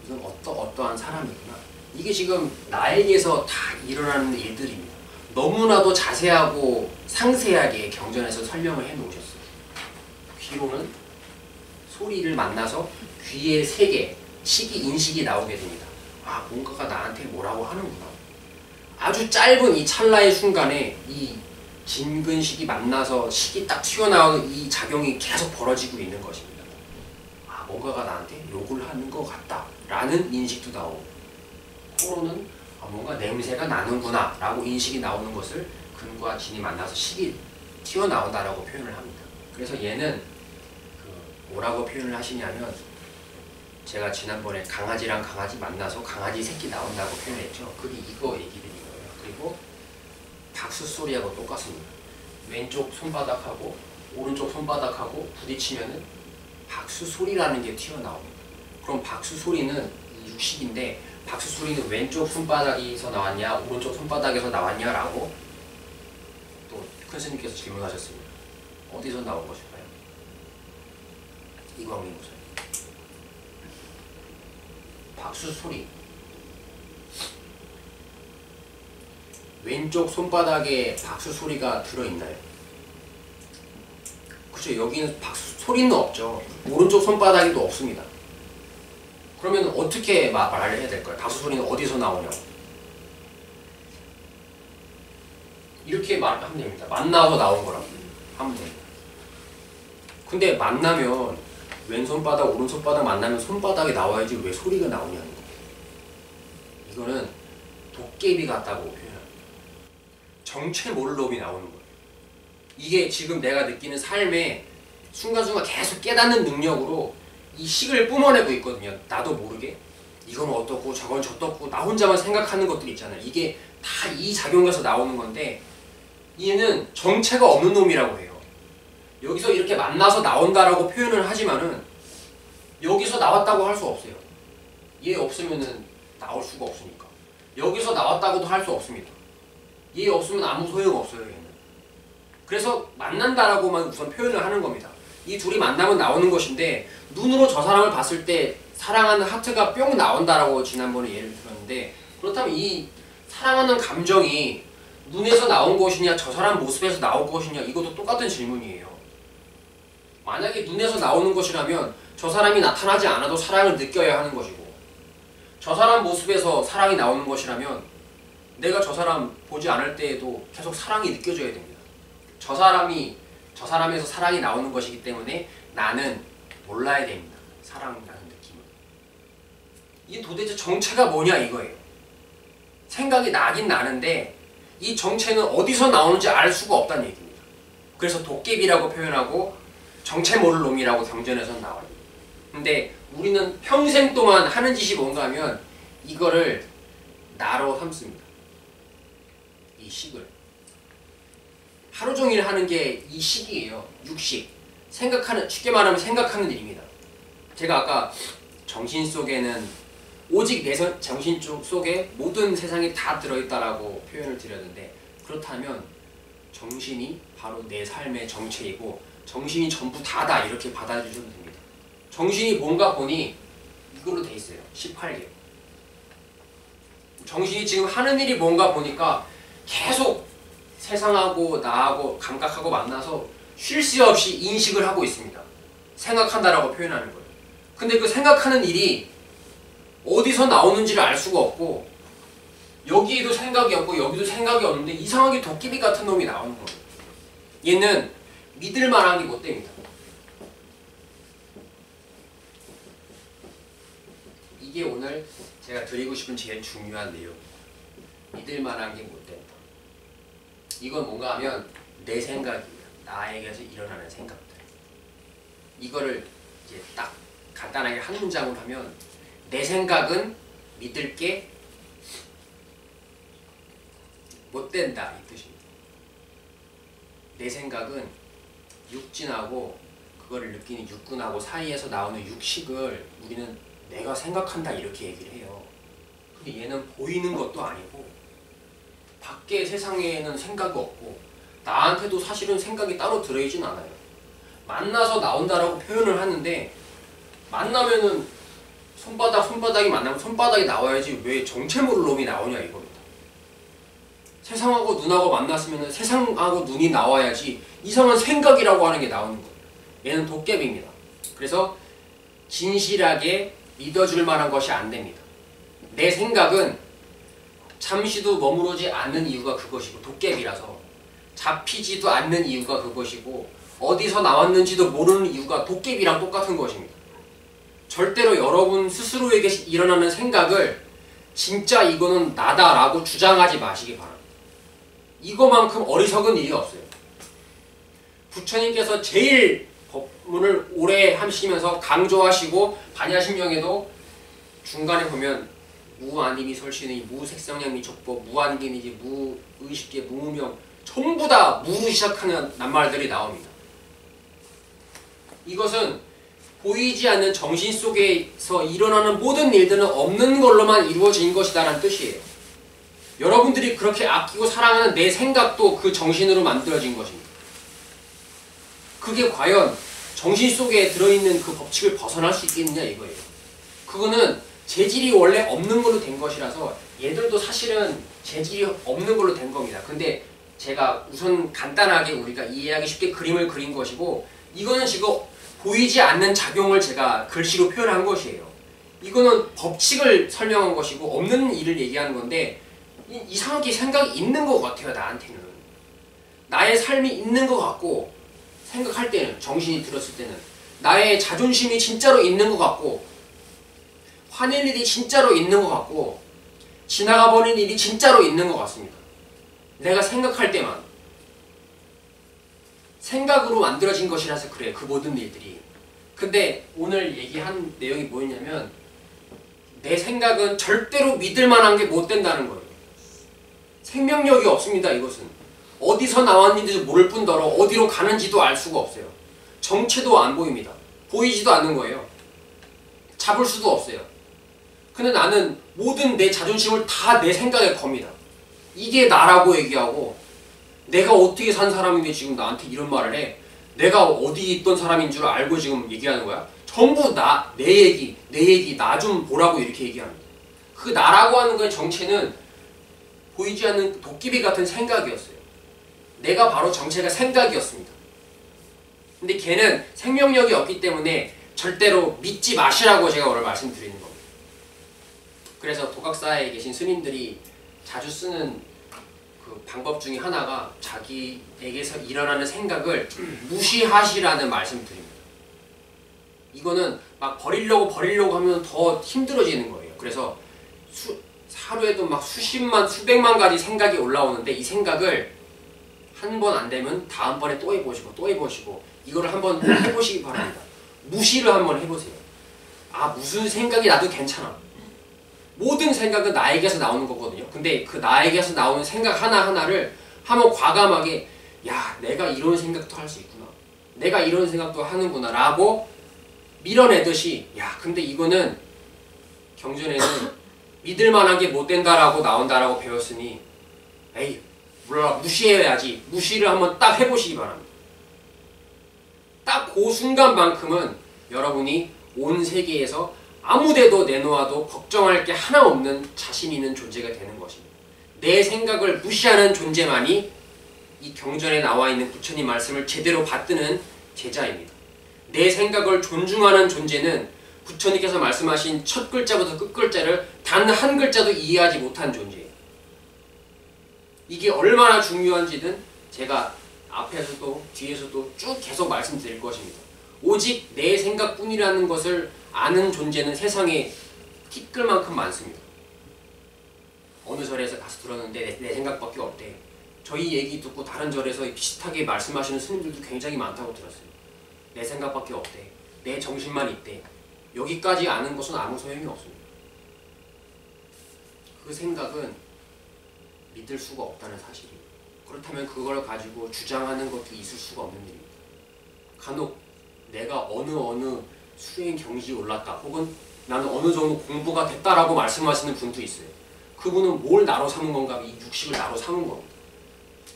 이건 어떠한 사람이구나. 이게 지금 나에게서 다 일어나는 일들입니다. 너무나도 자세하고 상세하게 경전에서 설명을 해 놓으셨어요. 귀로는 소리를 만나서 귀의 세계, 시기, 인식이 나오게 됩니다. 아, 뭔가가 나한테 뭐라고 하는구나. 아주 짧은 이 찰나의 순간에 이 진근식이 만나서 식이 딱 튀어나오는 이 작용이 계속 벌어지고 있는 것입니다. 아, 뭔가가 나한테 욕을 하는 것 같다 라는 인식도 나오고, 코로는 아, 뭔가 냄새가 나는구나 라고 인식이 나오는 것을 근과 진이 만나서 식이 튀어나온다라고 표현을 합니다. 그래서 얘는 뭐라고 표현을 하시냐면, 제가 지난번에 강아지랑 강아지 만나서 강아지 새끼 나온다고 표현했죠. 그게 이거 얘기 드린 거예요. 그리고 박수 소리하고 똑같습니다. 왼쪽 손바닥하고 오른쪽 손바닥하고 부딪히면은 박수 소리라는 게 튀어나옵니다. 그럼 박수 소리는 육식인데, 박수 소리는 왼쪽 손바닥에서 나왔냐 오른쪽 손바닥에서 나왔냐라고 또 큰 스님께서 질문하셨습니다. 어디서 나온 것일까요? 이광민 목사님. 박수 소리. 왼쪽 손바닥에 박수 소리가 들어있나요? 그죠? 여기는 박수 소리는 없죠. 오른쪽 손바닥에도 없습니다. 그러면 어떻게 말을 해야 될까요? 박수 소리는 어디서 나오냐고. 이렇게 말하면 됩니다. 만나서 나온 거라고 하면 됩니다. 근데 만나면 왼손바닥, 오른손바닥 만나면 손바닥에 나와야지 왜 소리가 나오냐는 거예요. 이거는 도깨비 같다고 표현합니다. 정체몰놈이 나오는 거예요. 이게 지금 내가 느끼는 삶에 순간순간 계속 깨닫는 능력으로 이 식을 뿜어내고 있거든요. 나도 모르게. 이건 어떻고 저건 저떻고 나 혼자만 생각하는 것들이 있잖아요. 이게 다 이 작용에서 나오는 건데, 얘는 정체가 없는 놈이라고 해요. 여기서 이렇게 만나서 나온다라고 표현을 하지만은 여기서 나왔다고 할 수 없어요. 얘 없으면은 나올 수가 없으니까. 여기서 나왔다고도 할 수 없습니다. 얘 없으면 아무 소용 없어요, 얘는. 그래서 만난다라고만 우선 표현을 하는 겁니다. 이 둘이 만나면 나오는 것인데, 눈으로 저 사람을 봤을 때 사랑하는 하트가 뿅 나온다라고 지난번에 예를 들었는데, 그렇다면 이 사랑하는 감정이 눈에서 나온 것이냐 저 사람 모습에서 나온 것이냐, 이것도 똑같은 질문이에요. 만약에 눈에서 나오는 것이라면 저 사람이 나타나지 않아도 사랑을 느껴야 하는 것이고, 저 사람 모습에서 사랑이 나오는 것이라면 내가 저 사람 보지 않을 때에도 계속 사랑이 느껴져야 됩니다. 저 사람에서 사랑이 나오는 것이기 때문에 나는 몰라야 됩니다. 사랑이라는 느낌을. 이게 도대체 정체가 뭐냐 이거예요. 생각이 나긴 나는데 이 정체는 어디서 나오는지 알 수가 없다는 얘기입니다. 그래서 도깨비라고 표현하고 정체 모를 놈이라고 경전에서는 나와요. 근데 우리는 평생 동안 하는 짓이 뭔가 하면 이거를 나로 삼습니다. 이 식을. 하루 종일 하는 게 이 식이에요. 육식. 쉽게 말하면 생각하는 일입니다. 제가 아까 정신 속에는 오직 내 정신 속에 모든 세상이 다 들어있다라고 표현을 드렸는데, 그렇다면 정신이 바로 내 삶의 정체이고 정신이 전부 다다 이렇게 받아주셔도 됩니다. 정신이 뭔가 보니 이걸로 돼 있어요. 18개. 정신이 지금 하는 일이 뭔가 보니까 계속 세상하고 나하고 감각하고 만나서 쉴 새 없이 인식을 하고 있습니다. 생각한다라고 표현하는 거예요. 근데 그 생각하는 일이 어디서 나오는지를 알 수가 없고, 여기에도 생각이 없고 여기도 생각이 없는데 이상하게 도깨비 같은 놈이 나오는 거예요. 얘는 믿을 만한 게 못 됩니다. 이게 오늘 제가 드리고 싶은 제일 중요한 내용. 믿을 만한 게 못 된다. 이건 뭔가 하면 내 생각이에요. 나에게서 일어나는 생각들. 이거를 이제 딱 간단하게 한 문장으로 하면 내 생각은 믿을 게 못 된다 이 뜻입니다. 내 생각은 육진하고 그거를 느끼는 육군하고 사이에서 나오는 육식을 우리는 내가 생각한다 이렇게 얘기를 해요. 근데 얘는 보이는 것도 아니고 밖에 세상에는 생각이 없고 나한테도 사실은 생각이 따로 들어있진 않아요. 만나서 나온다라고 표현을 하는데 만나면은 손바닥이 만나면 손바닥이 나와야지 왜 정체 모를 놈이 나오냐 이겁니다. 세상하고 눈하고 만났으면 세상하고 눈이 나와야지 이상한 생각이라고 하는 게 나오는 거예요. 얘는 도깨비입니다. 그래서 진실하게 믿어줄 만한 것이 안 됩니다. 내 생각은 잠시도 머무르지 않는 이유가 그것이고 도깨비라서 잡히지도 않는 이유가 그것이고 어디서 나왔는지도 모르는 이유가 도깨비랑 똑같은 것입니다. 절대로 여러분 스스로에게 일어나는 생각을 진짜 이거는 나다라고 주장하지 마시기 바랍니다. 이거만큼 어리석은 일이 없어요. 부처님께서 제일 법문을 오래 하시면서 강조하시고 반야심경에도 중간에 보면 무아님이 설신의 무색성량미 족법 무안긴이지 무의식계 무무명 전부 다 무로 시작하는 낱말들이 나옵니다. 이것은 보이지 않는 정신 속에서 일어나는 모든 일들은 없는 걸로만 이루어진 것이다라는 뜻이에요. 여러분들이 그렇게 아끼고 사랑하는 내 생각도 그 정신으로 만들어진 것입니다. 그게 과연 정신 속에 들어있는 그 법칙을 벗어날 수 있겠느냐 이거예요. 그거는 재질이 원래 없는 걸로 된 것이라서 얘들도 사실은 재질이 없는 걸로 된 겁니다. 근데 제가 우선 간단하게 우리가 이해하기 쉽게 그림을 그린 것이고 이거는 지금 보이지 않는 작용을 제가 글씨로 표현한 것이에요. 이거는 법칙을 설명한 것이고 없는 일을 얘기하는 건데 이상하게 생각이 있는 것 같아요. 나한테는. 나의 삶이 있는 것 같고 생각할 때는 정신이 들었을 때는 나의 자존심이 진짜로 있는 것 같고 화낼 일이 진짜로 있는 것 같고 지나가 버린 일이 진짜로 있는 것 같습니다. 내가 생각할 때만 생각으로 만들어진 것이라서 그래요. 그 모든 일들이. 근데 오늘 얘기한 내용이 뭐였냐면 내 생각은 절대로 믿을 만한 게 못 된다는 거예요. 생명력이 없습니다. 이것은. 어디서 나왔는지도 모를 뿐더러 어디로 가는지도 알 수가 없어요. 정체도 안 보입니다. 보이지도 않는 거예요. 잡을 수도 없어요. 근데 나는 모든 내 자존심을 다 내 생각에 겁니다. 이게 나라고 얘기하고 내가 어떻게 산 사람인데 지금 나한테 이런 말을 해. 내가 어디 있던 사람인 줄 알고 지금 얘기하는 거야. 전부 내 얘기, 나 좀 보라고 이렇게 얘기합니다. 그 나라고 하는 거의 정체는 보이지 않는 도깨비 같은 생각이었어요. 내가 바로 정체가 생각이었습니다. 근데 걔는 생명력이 없기 때문에 절대로 믿지 마시라고 제가 오늘 말씀드리는 겁니다. 그래서 도각사에 계신 스님들이 자주 쓰는 그 방법 중에 하나가 자기에게서 일어나는 생각을 무시하시라는 말씀을 드립니다. 이거는 막 버리려고 하면 더 힘들어지는 거예요. 그래서 하루에도 막 수십만, 수백만 가지 생각이 올라오는데 이 생각을 한 번 안 되면 다음번에 또 해보시고 이거를 한번 해보시기 바랍니다. 무시를 한번 해보세요. 아, 무슨 생각이 나도 괜찮아. 모든 생각은 나에게서 나오는 거거든요. 근데 그 나에게서 나오는 생각 하나하나를 한번 과감하게 야, 내가 이런 생각도 할 수 있구나. 내가 이런 생각도 하는구나 라고 밀어내듯이 야, 근데 이거는 경전에는 믿을 만한 게 못 된다라고 나온다라고 배웠으니 에이, 몰라, 무시해야지. 무시를 한번 딱 해보시기 바랍니다. 딱 그 순간만큼은 여러분이 온 세계에서 아무데도 내놓아도 걱정할 게 하나 없는 자신 있는 존재가 되는 것입니다. 내 생각을 무시하는 존재만이 이 경전에 나와 있는 부처님 말씀을 제대로 받드는 제자입니다. 내 생각을 존중하는 존재는 부처님께서 말씀하신 첫 글자부터 끝 글자를 단 한 글자도 이해하지 못한 존재예요. 이게 얼마나 중요한지는 제가 앞에서도 뒤에서도 쭉 계속 말씀드릴 것입니다. 오직 내 생각뿐이라는 것을 아는 존재는 세상에 티끌만큼 많습니다. 어느 절에서 가서 들었는데 내 생각밖에 없대. 저희 얘기 듣고 다른 절에서 비슷하게 말씀하시는 스님들도 굉장히 많다고 들었어요. 내 생각밖에 없대. 내 정신만 있대. 여기까지 아는 것은 아무 소용이 없습니다. 그 생각은 믿을 수가 없다는 사실이에요. 그렇다면 그걸 가지고 주장하는 것도 있을 수가 없는 일입니다. 간혹 내가 어느 수행 경지에 올랐다 혹은 나는 어느 정도 공부가 됐다라고 말씀하시는 분도 있어요. 그분은 뭘 나로 삼은 건가? 이 육식을 나로 삼은 겁니다.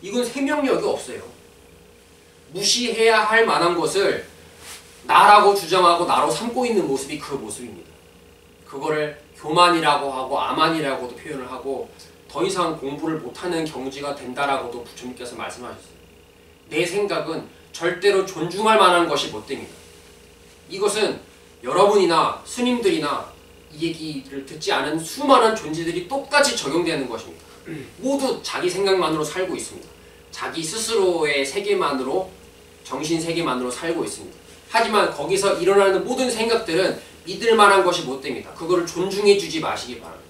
이건 생명력이 없어요. 무시해야 할 만한 것을 나라고 주장하고 나로 삼고 있는 모습이 그 모습입니다. 그거를 교만이라고 하고 아만이라고도 표현을 하고 더 이상 공부를 못하는 경지가 된다라고도 부처님께서 말씀하셨어요. 내 생각은 절대로 존중할 만한 것이 못 됩니다. 이것은 여러분이나 스님들이나 이 얘기를 듣지 않은 수많은 존재들이 똑같이 적용되는 것입니다. 모두 자기 생각만으로 살고 있습니다. 자기 스스로의 세계만으로, 정신 세계만으로 살고 있습니다. 하지만 거기서 일어나는 모든 생각들은 믿을 만한 것이 못 됩니다. 그거를 존중해 주지 마시기 바랍니다.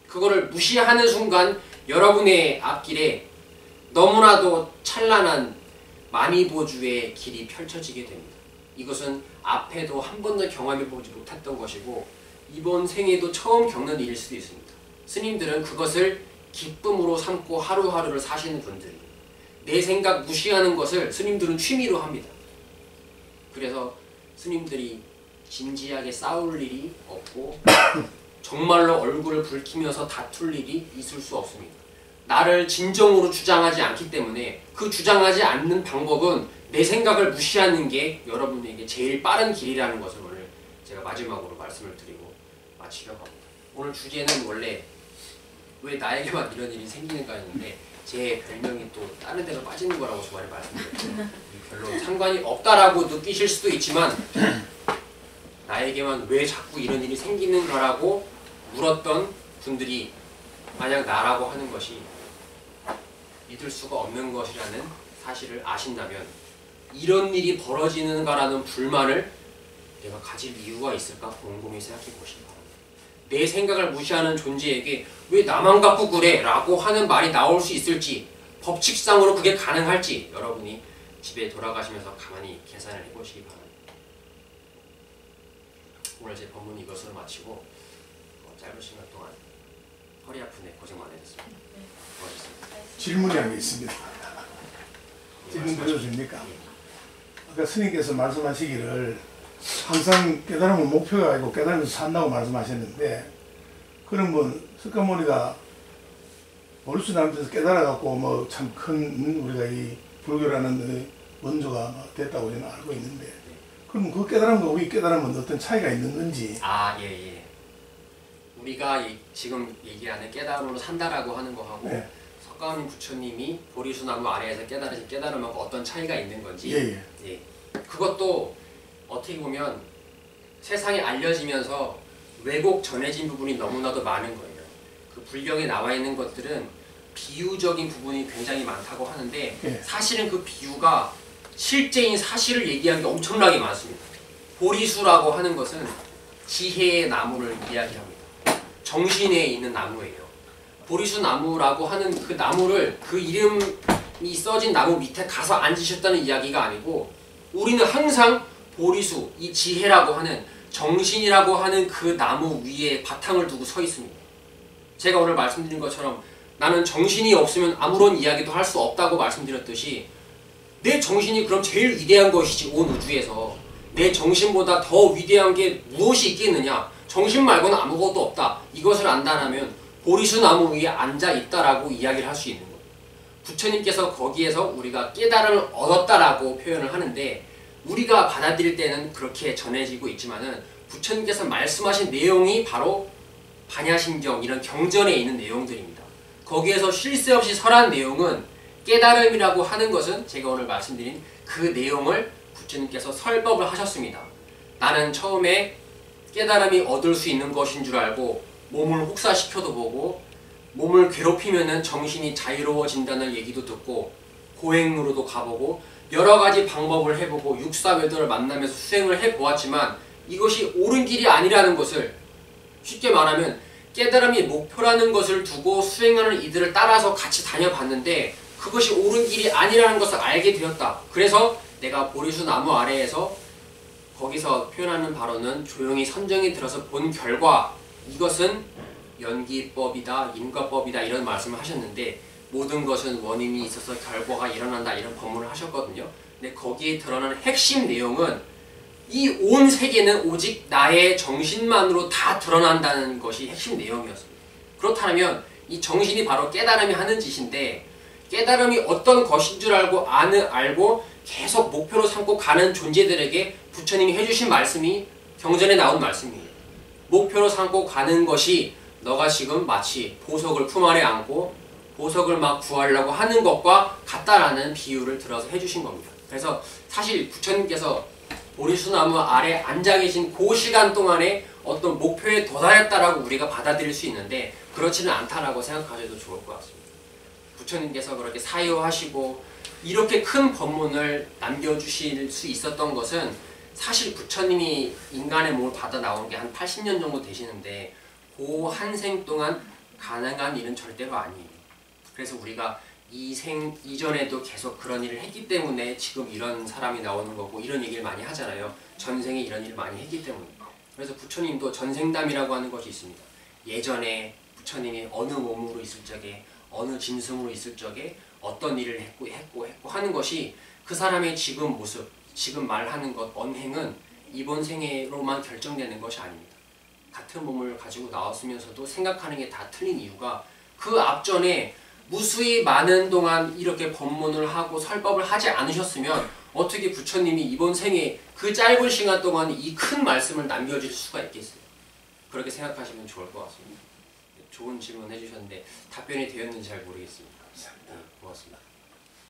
그거를 무시하는 순간 여러분의 앞길에 너무나도 찬란한 만이보주의 길이 펼쳐지게 됩니다. 이것은 앞에도 한 번도 경험해보지 못했던 것이고 이번 생에도 처음 겪는 일일 수도 있습니다. 스님들은 그것을 기쁨으로 삼고 하루하루를 사시는 분들이 내 생각 무시하는 것을 스님들은 취미로 합니다. 그래서 스님들이 진지하게 싸울 일이 없고 정말로 얼굴을 붉히면서 다툴 일이 있을 수 없습니다. 나를 진정으로 주장하지 않기 때문에 그 주장하지 않는 방법은 내 생각을 무시하는 게 여러분에게 제일 빠른 길이라는 것을 오늘 제가 마지막으로 말씀을 드리고 마치려고 합니다. 오늘 주제는 원래 왜 나에게만 이런 일이 생기는가였는데 제 별명이 또 다른 데로 빠지는 거라고 저번에 말씀드렸죠. 별로 상관이 없다라고 느끼실 수도 있지만 나에게만 왜 자꾸 이런 일이 생기는가라고 물었던 분들이 만약 나라고 하는 것이 믿을 수가 없는 것이라는 사실을 아신다면 이런 일이 벌어지는가라는 불만을 내가 가질 이유가 있을까 곰곰이 생각해 보시기 바랍니다. 내 생각을 무시하는 존재에게 왜 나만 갖고 그래? 라고 하는 말이 나올 수 있을지 법칙상으로 그게 가능할지 여러분이 집에 돌아가시면서 가만히 계산을 해보시기 바랍니다. 오늘 제 법문 이것으로 마치고 짧은 시간 동안 허리 아픈데 고생 많으셨습니다. 고맙습니다. 질문이 한 게 있습니다. 질문 드려도 됩니까? 아까 스님께서 말씀하시기를 항상 깨달음은 목표가 아니고 깨달으면서 산다고 말씀하셨는데 그러면 석가모니가 보리수 나무에서 깨달아갖고 뭐 참 큰 우리가 이 불교라는 원조가 됐다고 저는 알고 있는데 그럼 그 깨달음과 우리 깨달음은 어떤 차이가 있는 건지. 예. 우리가 지금 얘기하는 깨달음으로 산다라고 하는 거하고 네. 석가모니 부처님이 보리수나무 아래에서 깨달으신 깨달음하고 어떤 차이가 있는 건지 예. 그것도 어떻게 보면 세상에 알려지면서 왜곡 전해진 부분이 너무나도 많은 거예요. 그 불경에 나와 있는 것들은 비유적인 부분이 굉장히 많다고 하는데 예. 사실은 그 비유가 실제인 사실을 얘기한 게 엄청나게 많습니다. 보리수라고 하는 것은 지혜의 나무를 이야기합니다. 정신에 있는 나무예요. 보리수 나무라고 하는 그 나무를 그 이름이 써진 나무 밑에 가서 앉으셨다는 이야기가 아니고 우리는 항상 보리수, 이 지혜라고 하는 정신이라고 하는 그 나무 위에 바탕을 두고 서 있습니다. 제가 오늘 말씀드린 것처럼 나는 정신이 없으면 아무런 이야기도 할 수 없다고 말씀드렸듯이 내 정신이 그럼 제일 위대한 것이지 온 우주에서 내 정신보다 더 위대한 게 무엇이 있겠느냐? 정신 말고는 아무것도 없다. 이것을 안다면 보리수 나무 위에 앉아 있다라고 이야기를 할 수 있는 거예요. 부처님께서 거기에서 우리가 깨달음을 얻었다라고 표현을 하는데 우리가 받아들일 때는 그렇게 전해지고 있지만은 부처님께서 말씀하신 내용이 바로 반야심경 이런 경전에 있는 내용들입니다. 거기에서 쉴 새 없이 설한 내용은 깨달음이라고 하는 것은 제가 오늘 말씀드린 그 내용을 부처님께서 설법을 하셨습니다. 나는 처음에 깨달음이 얻을 수 있는 것인 줄 알고 몸을 혹사시켜도 보고 몸을 괴롭히면은 정신이 자유로워진다는 얘기도 듣고 고행으로도 가보고 여러 가지 방법을 해보고 육사외도를 만나면서 수행을 해보았지만 이것이 옳은 길이 아니라는 것을 쉽게 말하면 깨달음이 목표라는 것을 두고 수행하는 이들을 따라서 같이 다녀봤는데 그것이 옳은 길이 아니라는 것을 알게 되었다. 그래서 내가 보리수 나무 아래에서 거기서 표현하는 바로는 조용히 선정이 들어서 본 결과 이것은 연기법이다, 인과법이다 이런 말씀을 하셨는데 모든 것은 원인이 있어서 결과가 일어난다 이런 법문을 하셨거든요. 근데 거기에 드러나는 핵심 내용은 이 온 세계는 오직 나의 정신만으로 다 드러난다는 것이 핵심 내용이었습니다. 그렇다면 이 정신이 바로 깨달음이 하는 짓인데 깨달음이 어떤 것인 줄 알고 계속 목표로 삼고 가는 존재들에게 부처님이 해주신 말씀이 경전에 나온 말씀이에요. 목표로 삼고 가는 것이 너가 지금 마치 보석을 품 안에 안고 보석을 막 구하려고 하는 것과 같다라는 비유를 들어서 해주신 겁니다. 그래서 사실 부처님께서 보리수나무 아래 앉아 계신 그 시간 동안에 어떤 목표에 도달했다라고 우리가 받아들일 수 있는데 그렇지는 않다라고 생각하셔도 좋을 것 같습니다. 부처님께서 그렇게 사유하시고 이렇게 큰 법문을 남겨주실 수 있었던 것은 사실 부처님이 인간의 몸을 받아 나온 게 한 80년 정도 되시는데 그 한 생 동안 가능한 일은 절대로 아니에요. 그래서 우리가 이 생 이전에도 계속 그런 일을 했기 때문에 지금 이런 사람이 나오는 거고 이런 얘기를 많이 하잖아요. 전생에 이런 일을 많이 했기 때문에. 그래서 부처님도 전생담이라고 하는 것이 있습니다. 예전에 부처님이 어느 몸으로 있을 적에 어느 짐승으로 있을 적에 어떤 일을 했고 하는 것이 그 사람의 지금 모습, 지금 말하는 것, 언행은 이번 생애로만 결정되는 것이 아닙니다. 같은 몸을 가지고 나왔으면서도 생각하는 게 다 틀린 이유가 그 앞전에 무수히 많은 동안 이렇게 법문을 하고 설법을 하지 않으셨으면 어떻게 부처님이 이번 생에 그 짧은 시간 동안 이 큰 말씀을 남겨줄 수가 있겠어요? 그렇게 생각하시면 좋을 것 같습니다. 좋은 질문 해주셨는데 답변이 되었는지 잘 모르겠습니다. 네, 고맙습니다.